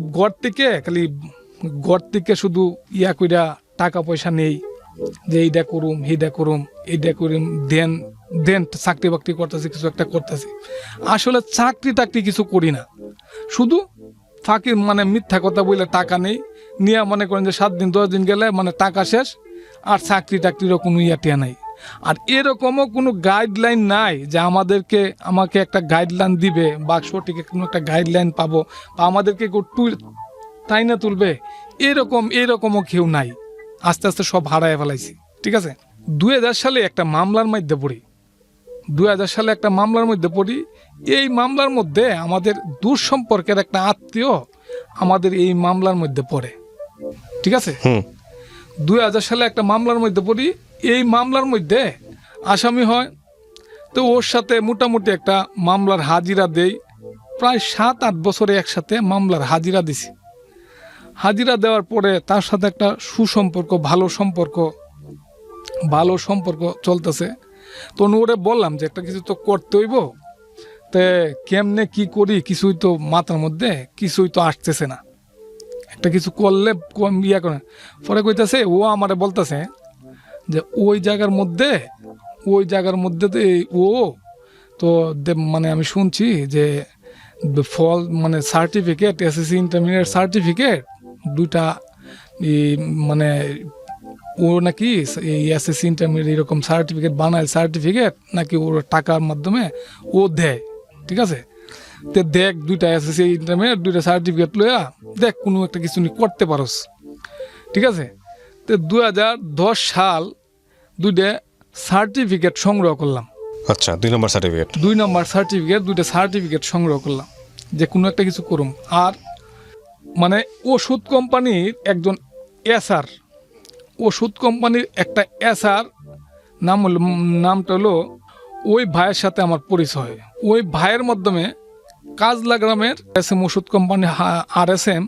ঘর থেকে শুধু ইয়া কইরা টাকা পয়সা নেই যে এইটা করুম এইটা করুম, দেন চাকরি বাকরি করতেছি, কিছু একটা করতেছি। আসলে চাকরি টাকরি কিছু করি না, শুধু ফাঁকি মানে মিথ্যা কথা বলে টাকা নেই নিয়ে মনে করেন যে 7 দিন 10 দিন গেলে মানে টাকা শেষ, আর চাকরি টাকরিরও কোনো ইয়াটিয়া নাই। আর এরকমও কোনো গাইডলাইন নাই যে আমাকে একটা গাইডলাইন দিবে বা সঠিক কোনো একটা গাইডলাইন পাবো বা আমাদেরকে তাই না তুলবে, এরকমও কেউ নাই। আস্তে আস্তে সব হারায় ফেলাইছি, ঠিক আছে। 2000 সালে একটা মামলার মধ্যে পড়ি। এই মামলার মধ্যে আমাদের দূর সম্পর্কের একটা আত্মীয় আমাদের এই মামলার মধ্যে পড়ে, ঠিক আছে। 2000 সালে একটা মামলার মধ্যে পড়ি। এই মামলার মধ্যে আসামি হয়, তো ওর সাথে মোটামুটি একটা মামলার হাজিরা দেই। প্রায় 7-8 বছরে একসাথে মামলার হাজিরা দিছি। হাজিরা দেওয়ার পরে তার সাথে একটা সুসম্পর্ক, ভালো সম্পর্ক চলতেছে। তো ওরে বললাম যে একটা কিছু তো করতে হইব, তে কেমনে কি করি কিছুই তো মাথার মধ্যে কিছুই তো আসতেছে না, একটা কিছু করলে ইয়া করে। পরে কইতাছে, ও আমারে বলতেছে যে ওই জায়গার মধ্যে ও তো মানে আমি শুনছি যে মানে সার্টিফিকেট, এসএসসি ইন্টারমিডিয়েট সার্টিফিকেট 2টা মানে ও নাকি এই এসএসসি ইন্টারমিডিয়েট এরকম সার্টিফিকেট বানায়, সার্টিফিকেট নাকি ওর টাকার মাধ্যমে ও দেয়, ঠিক আছে। তো দেখ 2টা এসএসসি ইন্টারমিডিয়েট 2টা সার্টিফিকেট লইয়া দেখ কোনো একটা কিছু করতে পারোস, ঠিক আছে। তো 2010 সাল 2টা সার্টিফিকেট সংগ্রহ করলাম। আচ্ছা, 2 নম্বর সার্টিফিকেট, 2টা সার্টিফিকেট সংগ্রহ করলাম যে কোনো একটা কিছু করুম। আর মানে ওষুধ কোম্পানির একজন এসআর, ওষুধ কোম্পানির একটা এসআর নামটা হলো, ওই ভাইয়ের সাথে আমার পরিচয়। ওই ভাইয়ের মাধ্যমে কাজলা গ্রামের এসএম ওষুধ কোম্পানি RSM,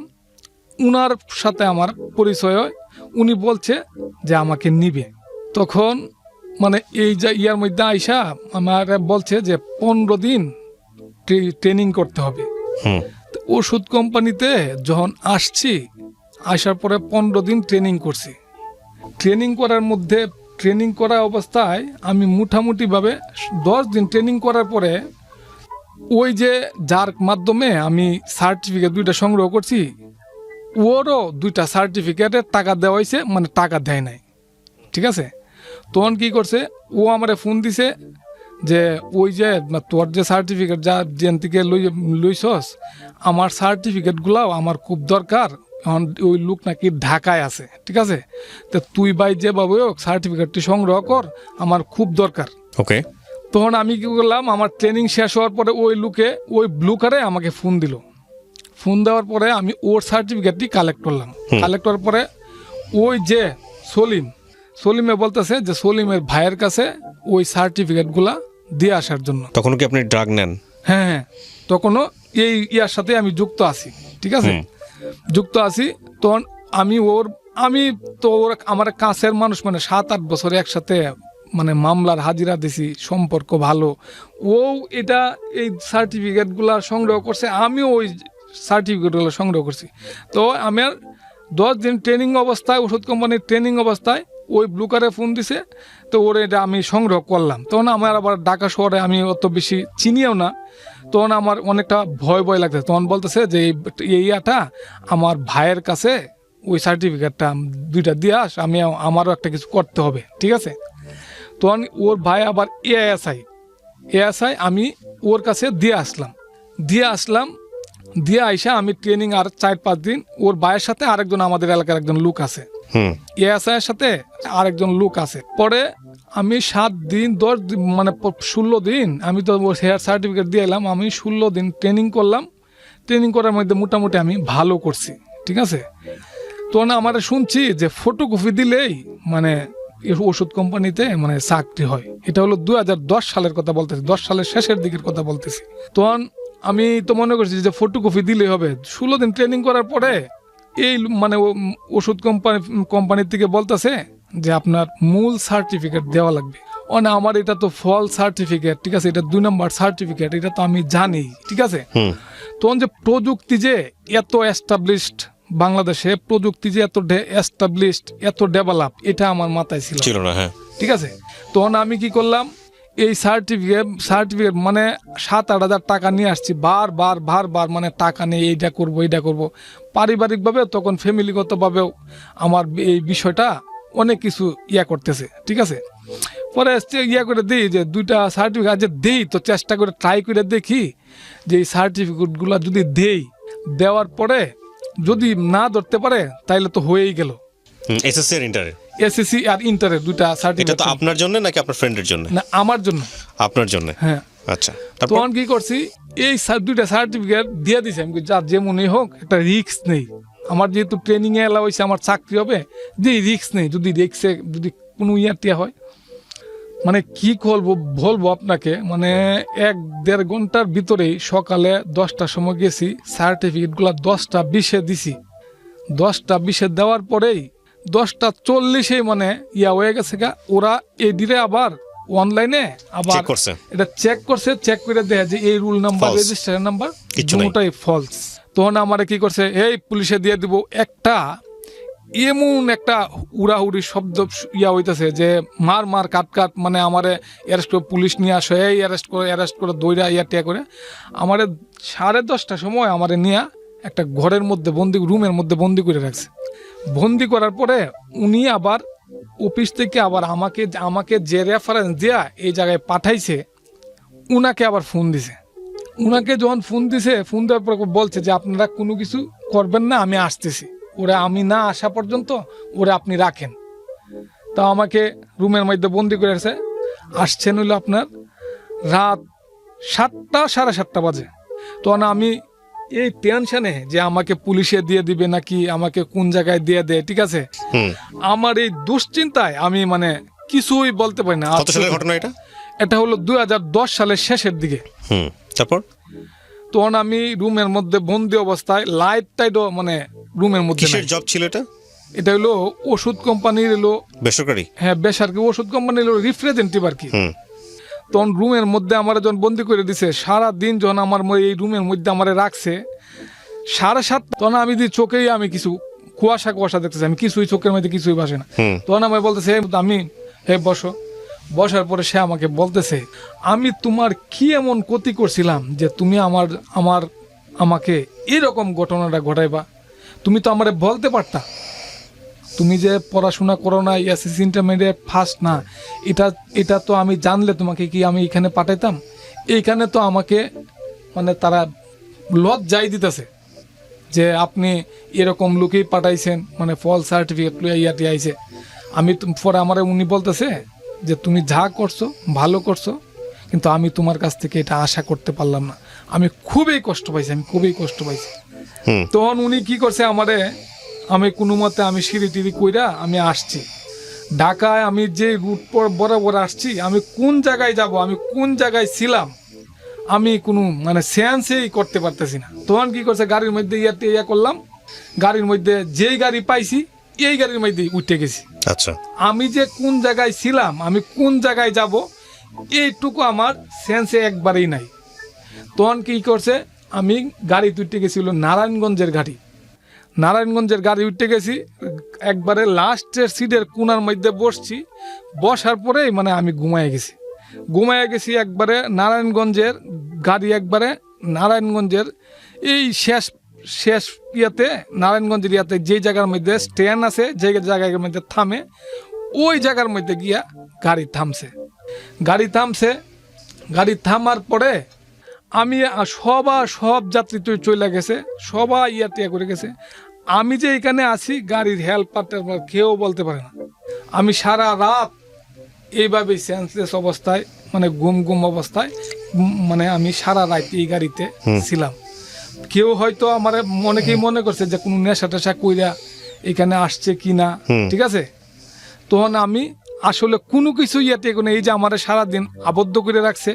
উনার সাথে আমার পরিচয় হয়। উনি বলছে যে আমাকে নিবে। তখন মানে এই যে ইয়ার মধ্যে আইসা আমার বলছে যে 15 দিন ট্রেনিং করতে হবে। ওষুধ কোম্পানিতে যখন আসার পরে 15 দিন ট্রেনিং করছি। ট্রেনিং করা অবস্থায় আমি মোটামুটিভাবে 10 দিন ট্রেনিং করার পরে ওই যে যার মাধ্যমে আমি সার্টিফিকেট 2টা সংগ্রহ করছি, ওরও 2টা সার্টিফিকেটের টাকা দেওয়া হয়েছে, মানে টাকা দেয় নাই, ঠিক আছে। তখন কি করছে, ও আমারে ফোন দিছে যে ওই যে তোর যে সার্টিফিকেট যা যেন থেকে লইছস, আমার সার্টিফিকেটগুলাও আমার খুব দরকার, এখন ওই লোক নাকি ঢাকায় আছে, ঠিক আছে, তো তুই ভাই যেভাবে হোক সার্টিফিকেটটি সংগ্রহ কর, আমার খুব দরকার। ওকে। তখন আমি কি করলাম, আমার ট্রেনিং শেষ হওয়ার পরে ওই লোকে ওই ব্লু কারে আমাকে ফোন দিল। ফোন দেওয়ার পরে আমি ওর সার্টিফিকেটটি কালেক্ট করলাম। কালেক্ট করার পরে ওই যে সলিমে বলতেছে যে সলিমের ভাইয়ের কাছে ওই সার্টিফিকেটগুলা দিয়ে আসার জন্য। তখন কি আপনি ড্রাগ নেন? হ্যাঁ হ্যাঁ, তখনও এই ইয়ার সাথে আমি যুক্ত আছি, ঠিক আছে, যুক্ত আছি। তখন আমি তো ওর আমার কাছের মানুষ, মানে 7-8 বছর একসাথে মানে মামলার হাজিরা দিছি, সম্পর্ক ভালো। ও এটা এই সার্টিফিকেটগুলো সংগ্রহ করছে, আমিও ওই সার্টিফিকেটগুলো সংগ্রহ করছি। তো আমার 10 দিন ট্রেনিং অবস্থায়, ওষুধ কোম্পানির ট্রেনিং অবস্থায় ওই ব্লুকারে ফোন দিছে, তো ওর এটা আমি সংগ্রহ করলাম। তখন আমার আবার ঢাকা শহরে আমি অত বেশি চিনিও না, তখন আমার অনেকটা ভয় লাগতেছে। তখন বলতেছে যে এই ইয়াটা আমার ভাইয়ের কাছে ওই সার্টিফিকেটটা 2টা দিয়ে আস, আমারও একটা কিছু করতে হবে, ঠিক আছে। তখন ওর ভাই আবার এএসআই, আমি ওর কাছে দিয়ে আসলাম, দিয়ে আইসা আমি ট্রেনিং আর 4-5 দিন ওর ভাইয়ের সাথে আরেকজন আমাদের এলাকার একজন লোক আছে, এএসআই এর সাথে আরেকজন লোক আছে। পরে আমি 7 দিন 10 দিন মানে 16 দিন আমি তো হেয়ার সার্টিফিকেট দিয়ে এলাম। আমি 16 দিন ট্রেনিং করলাম। ট্রেনিং করার মধ্যে মোটামুটি আমি ভালো করছি, ঠিক আছে। তখন আমার শুনছি যে ফটোকপি দিলেই মানে ওষুধ কোম্পানিতে মানে চাকরি হয়। এটা হলো 2010 সালের কথা বলতেছি, 10 সালের শেষের দিকের কথা বলতেছি। তখন আমি তো মনে করছি যে ফটোকপি দিলেই হবে। 16 দিন ট্রেনিং করার পরে এই মানে ওষুধ কোম্পানির থেকে বলতেছে যে আপনার মূল সার্টিফিকেট দেওয়া লাগবে। না, আমার এটা তো ফল সার্টিফিকেট, ঠিক আছে, এটা 2 নম্বর সার্টিফিকেট, এটা তো আমি জানি, ঠিক আছে। তখন যে প্রযুক্তি যে এত এস্টাবলিশড, বাংলাদেশে প্রযুক্তি যে এত এস্টাবলিশড, এত ডেভেলপ, এটা আমার মাথায় ছিল না, হ্যাঁ, ঠিক আছে। তখন আমি কি করলাম, এই সার্টিফিকেট মানে 7-8 হাজার টাকা নিয়ে আসছি, বারবার মানে টাকা নিয়ে এইটা করব। পারিবারিকভাবে তখন ফ্যামিলিগতভাবেও আমার এই বিষয়টা অনেক কিছু করতেছে, ঠিক আছে। পরে করে দিই যে 2টা সার্টিফিকেট যে দিই, তো চেষ্টা করে ট্রাই করে দেখি যে এই সার্টিফিকেটগুলো যদি দেওয়ার পরে যদি না ধরতে পারে তাইলে তো হয়েই গেল। এসএসসি আর ইন্টারের 2টা সার্টিফিকেট। এটা আপনার জন্য নাকি আপনার ফ্রেন্ডের জন্য? না, আমার জন্য। আপনার জন্য, হ্যাঁ। আচ্ছা, তখন কি করছি, এই 2টা সার্টিফিকেট দিয়ে দিছি। আমি যা যেমনই হোক একটা রিস্ক নেই, আমার যেহেতু ট্রেনিং এ এলা হয়েছে, আমার চাকরি হবে, যে রিস্ক নেই, যদি কোনো টিয়া হয়। মানে কি বলবো আপনাকে, মানে 1-1.5 ঘন্টার ভিতরেই সকালে 10টার সময় গেছি, সার্টিফিকেটগুলো 10টা 20-এ দিছি। 10টা 20-এ দেওয়ার পরেই 10টা 40-এ মানে হয়ে গেছে গা। ওরা এই দিলে আবার অনলাইনে আবার এটা চেক করে দেখে যে এই রুল নাম্বার, রেজিস্ট্রেশন নাম্বার দুটোই ফলস। তখন আমারে কি করছে, এই পুলিশে দিয়ে দিব একটা এমন একটা উড়াউড়ি শব্দ হইতেছে যে মার কাট, মানে আমারে অ্যারেস্ট করে পুলিশ নিয়ে আসে, এই অ্যারেস্ট করে দইরা টিয়া করে আমারে 10:30টার সময় আমারে নিয়ে একটা ঘরের মধ্যে রুমের মধ্যে বন্দি করে রাখছে। বন্দি করার পরে উনি আবার অফিস থেকে আবার আমাকে যে রেফারেন্স দিয়া এই জায়গায় পাঠাইছে, উনাকে আবার ফোন দিছে। উনাকে যখন ফোন দেওয়ার পর বলছে যে আপনারা কোনো কিছু করবেন না, আমি আসতেছি, ওরা আমি না আসা পর্যন্ত ওরা আপনি রাখেন। তা আমাকে রুমের মধ্যে বন্দি করে আসছেন হইলো আপনার রাত 7টা 7:30 বাজে। তখন আমি এই টেনশনে যে আমাকে পুলিশে দিয়ে দিবে নাকি আমাকে কোন জায়গায় দিয়ে দেয়, ঠিক আছে, আমার এই দুশ্চিন্তায় আমি মানে কিছুই বলতে পারি না। কত সালের ঘটনা এটা? এটা হলো 2010 সালের শেষের দিকে। তারপর তখন আমি রুমের মধ্যে বন্দি অবস্থায়, লাইটও মানে রুমের মধ্যে। কিসের জব ছিল এটা? এটা হলো ওষুধ কোম্পানির, হলো বেসরকারি, হ্যাঁ বেসরকারি ওষুধ কোম্পানির রিপ্রেজেন্টেটিভ আর কি। তখন রুমের মধ্যে আমার যখন বন্দি করে দিছে, সারাদিন যখন আমার এই রুমের মধ্যে আমার রাখছে 7:30, তখন আমি চোখেই আমি কিছু কুয়াশা দেখতেছি, আমি কিছুই চোখের মধ্যে কিছুই বাসে না। তখন আমার বলতেছে আমি বসার পরে সে আমাকে বলতেছে, আমি তোমার কি এমন ক্ষতি করছিলাম যে তুমি আমাকে এরকম ঘটনাটা ঘটাইবা? তুমি তো আমারে বলতে পারতা, তুমি যে পড়াশোনা করো না, এসএসসি ইন্টারমিডিয়েট ফার্স্ট না, এটা তো আমি জানলে তোমাকে কি আমি এখানে পাঠাইতাম? এইখানে তো আমাকে মানে তারা লজ্জাই দিতেছে, যে আপনি এরকম লোকেই পাঠাইছেন, মানে ফল সার্টিফিকেট ইয়াতে আইছে। পরে আমার উনি বলতেছে যে তুমি যা করছো ভালো করছো, কিন্তু আমি তোমার কাছ থেকে এটা আশা করতে পারলাম না। আমি খুবই কষ্ট পাইছি। তখন উনি কি করছে আমারে, আমি কোনো মতে আমি সিঁড়ি টিড়ি কইরা আমি আসছি ঢাকায়। আমি যে রুট পর বরাবর আসছি, আমি কোন জায়গায় যাব, আমি কোন জায়গায় ছিলাম, আমি কোনো মানে সেন্সেই করতে পারতেছি না। তখন কি করছে, গাড়ির মধ্যে ইয়া করলাম, গাড়ির মধ্যে যেই গাড়ি পাইছি এই গাড়ির মধ্যে উঠে গেছি। আচ্ছা, আমি যে কোন জায়গায় ছিলাম, আমি কোন জায়গায় যাব, এইটুকু আমার সেন্সে একবারেই নাই। তখন কি করছে, আমি গাড়ি উঠতে গেছিল নারায়ণগঞ্জের গাড়ি উঠতে গেছি, একবারে লাস্টের সিটের কোনার মধ্যে বসছি। বসার পরেই মানে আমি ঘুমায় গেছি একবারে। নারায়ণগঞ্জের গাড়ি একবারে নারায়ণগঞ্জের এই শেষ ইয়াতে, নারায়ণগঞ্জের ইয়াতে যে জায়গার মধ্যে স্ট্যান্ড আছে, যে জায়গার মধ্যে থামে, ওই জায়গার মধ্যে গিয়া গাড়ি থামার পরে আমি সব যাত্রী তো চলে গেছে, সবাই ইয়াতে করে গেছে। আমি যে এখানে আছি, গাড়ির হেল্পার কেউ বলতে পারে না। আমি সারা রাত এইভাবে সেন্সলেস অবস্থায়, মানে গুম অবস্থায়, মানে আমি সারা রাত এই গাড়িতে ছিলাম। কেউ হয়তো আমার অনেকেই মনে করছে যে কোনো নেশা টেশা কইরা এখানে আসছে কিনা, ঠিক আছে। তখন আমি আসলে কোনো কিছু ইয়াতে কোনো, এই যে আমার সারাদিন আবদ্ধ করে রাখছে,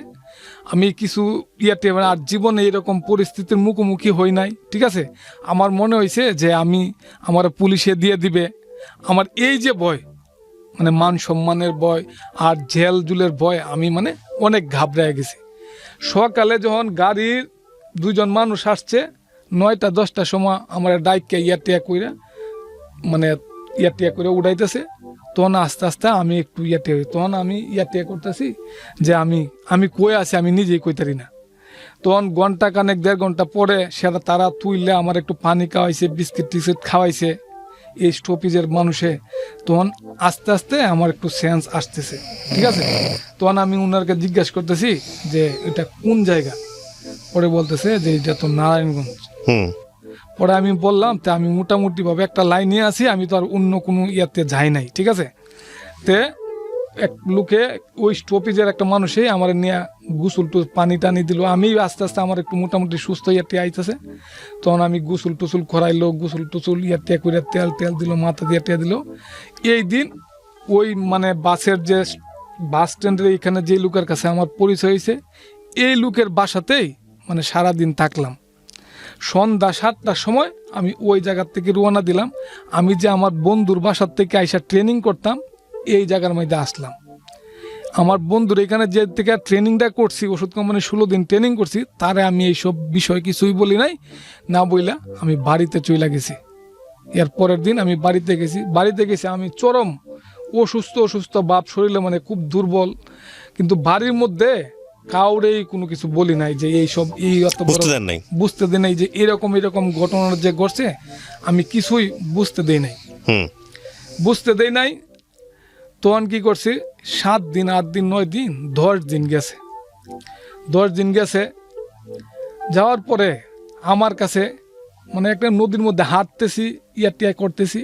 আমি কিছু ইয়াতে আর জীবনে এরকম পরিস্থিতির মুখোমুখি হই নাই, ঠিক আছে। আমার মনে হয়েছে যে আমার পুলিশে দিয়ে দিবে। আমার এই যে ভয়, মানে মান সম্মানের ভয় আর জেল জুলের ভয়, আমি মানে অনেক ঘাবড়ায় গেছি। সকালে যখন গাড়ির দুজন মানুষ আসছে 9টা-10টার সময়, আমার ডাইককে ইয়াটিয়া করে উড়াইতেছে, তখন আস্তে আস্তে আমি একটু তখন আমি করতেছি যে আমি কই আছি আমি নিজেই কইতারি না। তখন ঘন্টা কানেক 1.5 ঘন্টা পরে সেটা তারা তুইলে আমার একটু পানি খাওয়াইছে, বিস্কিট টিস্কিট খাওয়াইছে এই স্টপেজের মানুষে। তখন আস্তে আস্তে আমার একটু সেন্স আসতেছে, ঠিক আছে। তখন আমি ওনারকে জিজ্ঞাসা করতেছি যে এটা কোন জায়গা, পরে বলতেছে যে এটা তো নারায়ণগঞ্জ। পরে আমি বললাম তে আমি মোটামুটি ভাবে একটা লাইনে আছি, আমি তো আর অন্য কোনো ইয়াতে যাই নাই, ঠিক আছে। তে এক লোকে ওই স্টপেজের একটা মানুষে আমার নিয়ে গোসল পানি টানি দিল। আমি আস্তে আস্তে আমার একটু মোটামুটি সুস্থ ইয়াতে আইতেছে। তখন আমি গোসল টুসুল করাইলো, ইয়াতে করে তেল দিল, মাথা দিয়ে দিল। এই দিন ওই মানে বাস স্ট্যান্ডের এখানে যে লোকের কাছে আমার পরিচয় হয়েছে, এই লোকের বাসাতেই মানে সারাদিন থাকলাম। সন্ধ্যা 7টার সময় আমি ওই জায়গার থেকে রওনা দিলাম। আমি যে আমার বন্ধুর বাসার থেকে আইসা ট্রেনিং করতাম, এই জায়গার মধ্যে আসলাম। আমার বন্ধুর এখানে যে থেকে ট্রেনিংটা করছি, ওষুধ কোম্পানি 16 দিন ট্রেনিং করছি, তারে আমি এইসব বিষয় কিছুই বলি নাই, না বইলা আমি বাড়িতে চলে গেছি। এর পরের দিন আমি বাড়িতে গেছি আমি চরম অসুস্থ ভাব, শরীরে মানে খুব দুর্বল। কিন্তু বাড়ির মধ্যে কাউরেই কোনো কিছু বলি নাই যে বুঝতে দেয় নাই যে এরকম ঘটনা যে ঘটছে, আমি কিছুই বুঝতে দেই নাই। তখন কি করছি, 7 দিন 8 দিন 9 দিন 10 দিন গেছে। 10 দিন গেছে যাওয়ার পরে আমার কাছে মানে একটা নদীর মধ্যে হাঁটতেছি, টিয়া করতেছি,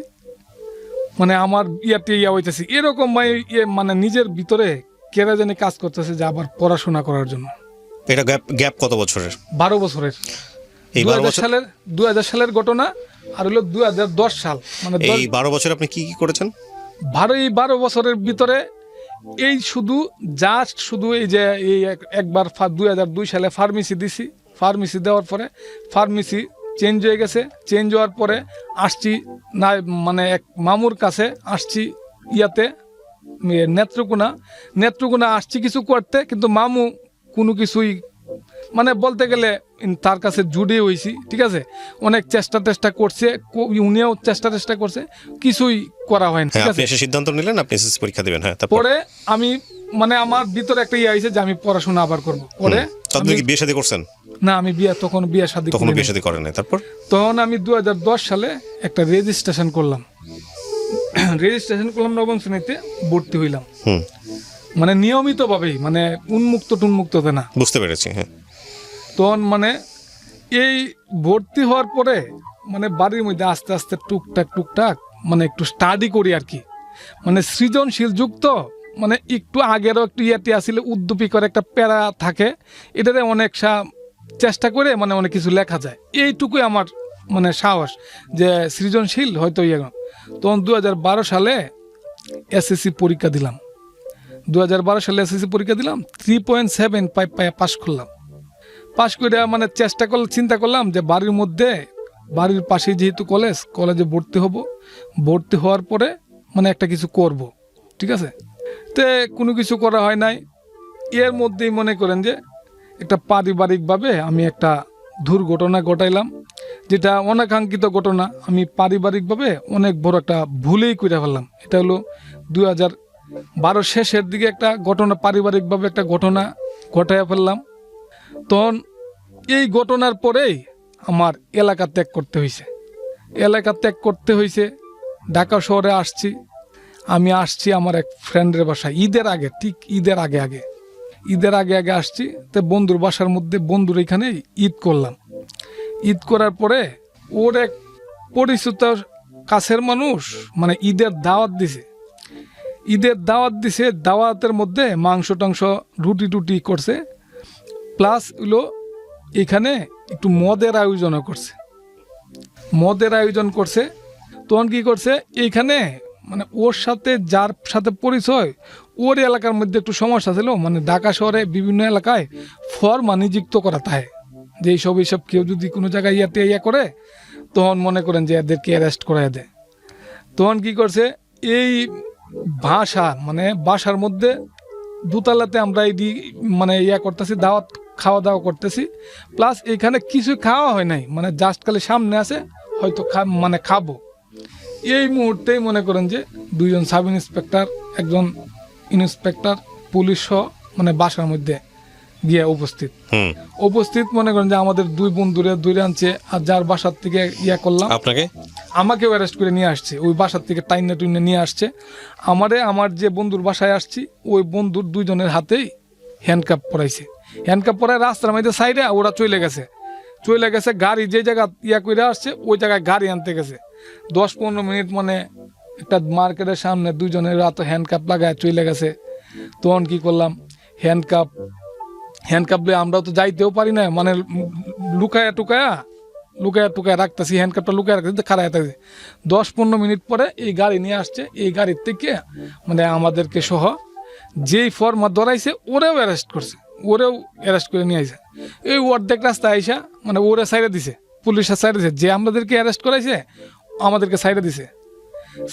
মানে আমার ইয়া হইতেছি এরকম মানে নিজের ভিতরে কেরা জানি কাজ করতেছে যে আবার পড়াশোনা করার জন্য। এটা গ্যাপ কত বছরের? 12 বছরের। 2000 সালের ঘটনা, আর হলো 2010 সাল। মানে এই 12 বছর আপনি কি করেছেন? 12 বছরের ভিতরে এই শুধু এই যে এই একবার 2002 সালে ফার্মেসি দিছি। ফার্মেসি দেওয়ার পরে ফার্মেসি চেঞ্জ হয়ে গেছে। চেঞ্জ হওয়ার পরে আসছি না, মানে এক মামুর কাছে আসছি ইয়াতে নেত্রকোনা আসছি কিছু করতে, কিন্তু মামু কোনো কিছুই মানে বলতে গেলে তার কাছে জুড়ে হয়েছি, ঠিক আছে। অনেক চেষ্টা করছে, উনিও চেষ্টা করছে, কিছুই করা হয় না। সিদ্ধান্ত নিলেন আপনি এসএসসি পরীক্ষা দিবেন। হ্যাঁ, পরে আমি মানে আমার ভিতরে একটা ইয়ে হয়েছে যে আমি পড়াশোনা আবার করবো। পরে বিয়ে শাদী করছেন? না, আমি তখন বিয়ে শাদী করেন নাই। তারপর তখন আমি 2010 সালে একটা রেজিস্ট্রেশন করলাম। নবম শ্রেণীতে ভর্তি হইলাম, মানে নিয়মিত ভাবেই, মানে উন্মুক্ত না। বুঝতে পেরেছি। হ্যাঁ, তখন মানে এই ভর্তি হওয়ার পরে মানে বাড়ির মধ্যে আস্তে আস্তে টুকটাক মানে একটু স্টাডি করি আর কি, মানে সৃজনশীল যুক্ত, মানে একটু আগেরও একটু ইয়াটি আসলে উদ্যপী করে একটা প্যারা থাকে, এটাতে অনেক চেষ্টা করে মানে অনেক কিছু লেখা যায়। এইটুকুই আমার মানে সাহস যে সৃজনশীল হয়তো ইয়ে। তখন 2012 সালে এসএসসি পরীক্ষা দিলাম। 2012 সালে এসএসসি পরীক্ষা দিলাম, 3.75 পায়ে পাশ করলাম। পাশ করে মানে চিন্তা করলাম যে বাড়ির পাশে যেহেতু কলেজে ভর্তি হব, ভর্তি হওয়ার পরে মানে একটা কিছু করব, ঠিক আছে। তে কোনো কিছু করা হয় নাই। এর মধ্যেই মনে করেন যে একটা পারিবারিকভাবে আমি একটা দুর্ঘটনা ঘটাইলাম, যেটা অনাকাঙ্ক্ষিত ঘটনা। আমি পারিবারিকভাবে অনেক বড় একটা ভুলেই করে ফেললাম। এটা হলো 2012 শেষের দিকে একটা ঘটনা, পারিবারিকভাবে একটা ঘটনা ঘটাইয়া ফেললাম। তখন এই ঘটনার পরেই আমার এলাকা ত্যাগ করতে হয়েছে। ঢাকা শহরে আসছি। আমি আসছি আমার এক ফ্রেন্ডের বাসায় ঈদের আগে আসছি। তো বন্ধুর বাসার মধ্যে বন্ধুর এখানে ঈদ করলাম। ঈদ করার পরে ওর এক পরিচিত কাছের মানুষ মানে ঈদের দাওয়াত দিছে। দাওয়াতের মধ্যে মাংস টাংস রুটি টুটি করছে, প্লাস হলো এখানে একটু মদের আয়োজন করছে। তখন কি করছে, এইখানে মানে ওর সাথে যার সাথে পরিচয়, ওর এলাকার মধ্যে একটু সমস্যা ছিল। মানে ঢাকা শহরে বিভিন্ন এলাকায় ফরমা নিযুক্ত করা থাকে, যে এইসব কেউ যদি কোনো জায়গায় ইয়া করে, তখন মনে করেন যে এদেরকে অ্যারেস্ট করাই দেয়। তখন কি করছে, এই বাসার মধ্যে দোতলাতে আমরা মানে করতেছি, খাওয়া দাওয়া করতেছি, প্লাস এখানে কিছু খাওয়া হয় নাই, মানে জাস্ট খালি সামনে আছে হয়তো খাবো। এই মুহূর্তেই মনে করেন যে 2জন সাব ইন্সপেক্টর, একজন ইন্সপেক্টর, পুলিশ সহ মানে বাসার মধ্যে গিয়ে উপস্থিত মনে করেন যে আমাদের 2 বন্ধুরে ধরে আনছে। আর যার বাসার থেকে করলাম, আমাকেও অ্যারেস্ট করে নিয়ে আসছে, ওই বাসার থেকে টাইনে টুইনে নিয়ে আসছে আমার যে বন্ধুর বাসায় আসছি, ওই বন্ধুর 2 জনের হাতেই হ্যান্ডকাপ পরায় রাস্তার মধ্যে সাইডে ওরা চলে গেছে। গাড়ি যে জায়গা করে আসছে, ওই জায়গায় গাড়ি আনতে গেছে। 10-15 মিনিট মানে একটা মার্কেটের সামনে 2 জনের হাতে হ্যান্ডকাপ লাগায় চলে গেছে। তখন কি করলাম, হ্যান্ডকাপ আমরাও তো যাইতেও পারি না, মানে লুকায়া টুকায়া রাখতেছি, হ্যান্ডকাপটা লুকায় রাখতেছি, খাড়ায় থাকছে। 10-15 মিনিট পরে এই গাড়ি নিয়ে আসছে। এই গাড়ির থেকে মানে আমাদেরকে সহ যেই ফর্মা ধরাইছে ওরেও অ্যারেস্ট করে নিয়ে আসে। এই অর্ধেক রাস্তা আইসা মানে ওরে সাইডে দিছে, পুলিশের সাইডে দিছে, যে আমাদেরকে অ্যারেস্ট করাইছে আমাদেরকে সাইডে দিছে।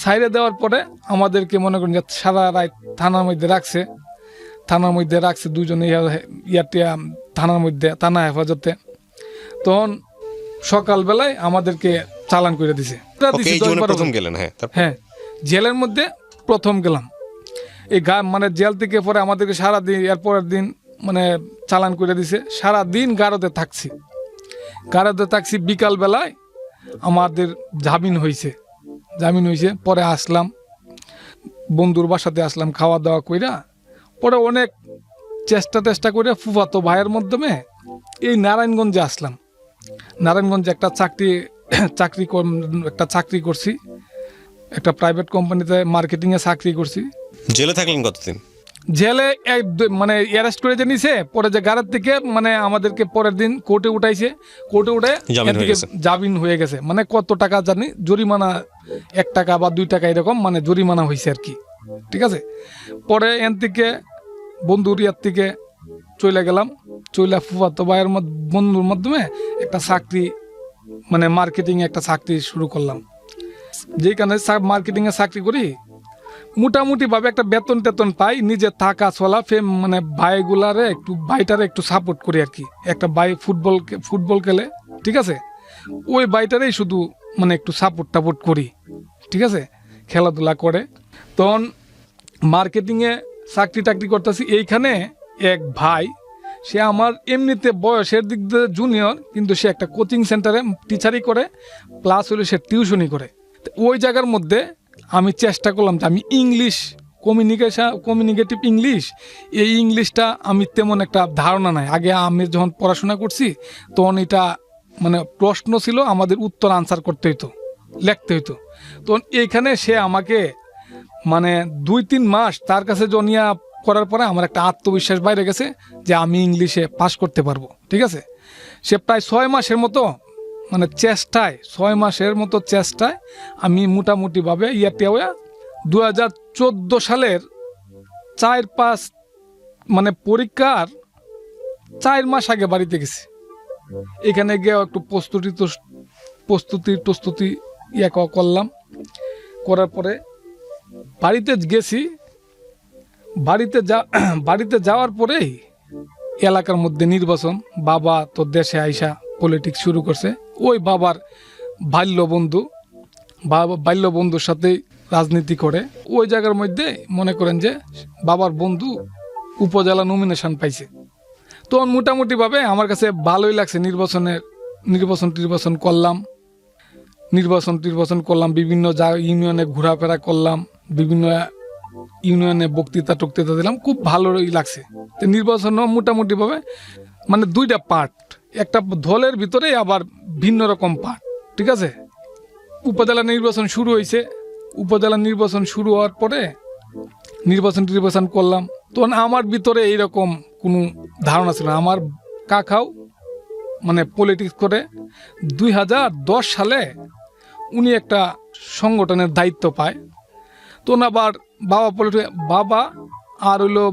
সাইডে দেওয়ার পরে আমাদেরকে মনে করেন যে সারা রাত থানার মধ্যে রাখছে। 2 জনে থানা হেফাজতে। তখন সকালবেলায় আমাদেরকে চালান করে দিছে। হ্যাঁ, জেলের মধ্যে প্রথম গেলাম। এই মানে জেল থেকে পরে আমাদেরকে সারাদিন, এরপরের দিন মানে চালান করে দিছে। সারাদিন গারদে থাকছি। বিকালবেলায় আমাদের জামিন হয়েছে। পরে আসলাম বন্ধুর বাসাতে, খাওয়া দাওয়া কইরা। পরে অনেক চেষ্টা করে ফুফাতো ভাইয়ের মাধ্যমে এই নারায়ণগঞ্জে আসলাম। নারায়ণগঞ্জে একটা চাকরি করছি, একটা প্রাইভেট কোম্পানিতে মার্কেটিংয়ে চাকরি করছি। জেলে থাকলেন কতদিন? জেলে মানে অ্যারেস্ট করে নিছে। পরে যে গাড়ির থেকে মানে আমাদেরকে পরের দিন কোর্টে উঠে জামিন হয়ে গেছে। মানে কত টাকা জানি জরিমানা, 1 টাকা বা 2 টাকা এরকম মানে জরিমানা হয়েছে আর কি, ঠিক আছে। পরে এন থেকে বন্ধুর থেকে চলে গেলাম। ফুফাতো ভাইয়ের বন্ধুর মাধ্যমে একটা চাকরি, মানে মার্কেটিংয়ে একটা চাকরি শুরু করলাম। যেখানে মার্কেটিংয়ে চাকরি করি, মোটামুটি ভাবে একটা বেতন পাই, নিজে থাকা চলা, মানে ভাইটারে একটু সাপোর্ট করি আর কি। একটা ভাই ফুটবল খেলে, ঠিক আছে, ওই ভাইটারেই শুধু মানে একটু সাপোর্ট করি, ঠিক আছে, খেলাধুলা করে। তখন মার্কেটিংয়ে চাকরি করতেছি। এইখানে এক ভাই, সে আমার এমনিতে বয়সের দিক দিয়ে জুনিয়র, কিন্তু সে একটা কোচিং সেন্টারে টিচারই করে, প্লাস হলো সে টিউশনই করে। ওই জায়গার মধ্যে আমি চেষ্টা করলাম যে আমি ইংলিশ কমিউনিকেটিভ ইংলিশ, এই ইংলিশটা আমি তেমন একটা ধারণা নাই। আগে আমি যখন পড়াশোনা করছি তখন এটা মানে প্রশ্ন ছিল, আমাদের উত্তর আনসার করতে হইতো, লিখতে হইতো। তো এইখানে সে আমাকে মানে 2-3 মাস তার কাছে জনিয়া করার পরে আমার একটা আত্মবিশ্বাস বাইরে গেছে যে আমি ইংলিশে পাশ করতে পারবো। ঠিক আছে, সে প্রায় 6 মাসের মতো মানে 6 মাসের মতো চেষ্টায় আমি মোটামুটিভাবে ইয়াতে 2014 সালের 4-5 মানে পরীক্ষার 4 মাস আগে বাড়িতে গেছি। এখানে গিয়ে একটু প্রস্তুতি করলাম। করার পরে বাড়িতে গেছি। বাড়িতে যাওয়ার পরেই এলাকার মধ্যে নির্বাচন, বাবা তো দেশে আইসা পলিটিক্স শুরু করছে। ওই বাবার বাল্যবন্ধুর সাথেই রাজনীতি করে। ওই জায়গার মধ্যে মনে করেন যে বাবার বন্ধু উপজেলা নমিনেশন পাইছে। তো মোটামুটিভাবে আমার কাছে ভালোই লাগছে। নির্বাচন করলাম, বিভিন্ন ইউনিয়নে ঘোরাফেরা করলাম, বিভিন্ন ইউনিয়নে বক্তৃতা দিলাম, খুব ভালোই লাগছে। তো নির্বাচনও মোটামুটিভাবে মানে 2টা পার্ট, একটা দলের ভিতরে আবার ভিন্ন রকম পার্ট। ঠিক আছে, উপজেলা নির্বাচন শুরু হয়েছে। উপজেলা নির্বাচন শুরু হওয়ার পরে নির্বাচন করলাম। তো আমার ভিতরে এইরকম কোনো ধারণা ছিল না। আমার কাকাও মানে পলিটিক্স করে 2010 সালে উনি একটা সংগঠনের দায়িত্ব পায়। তো আবার বাবা আর হইলো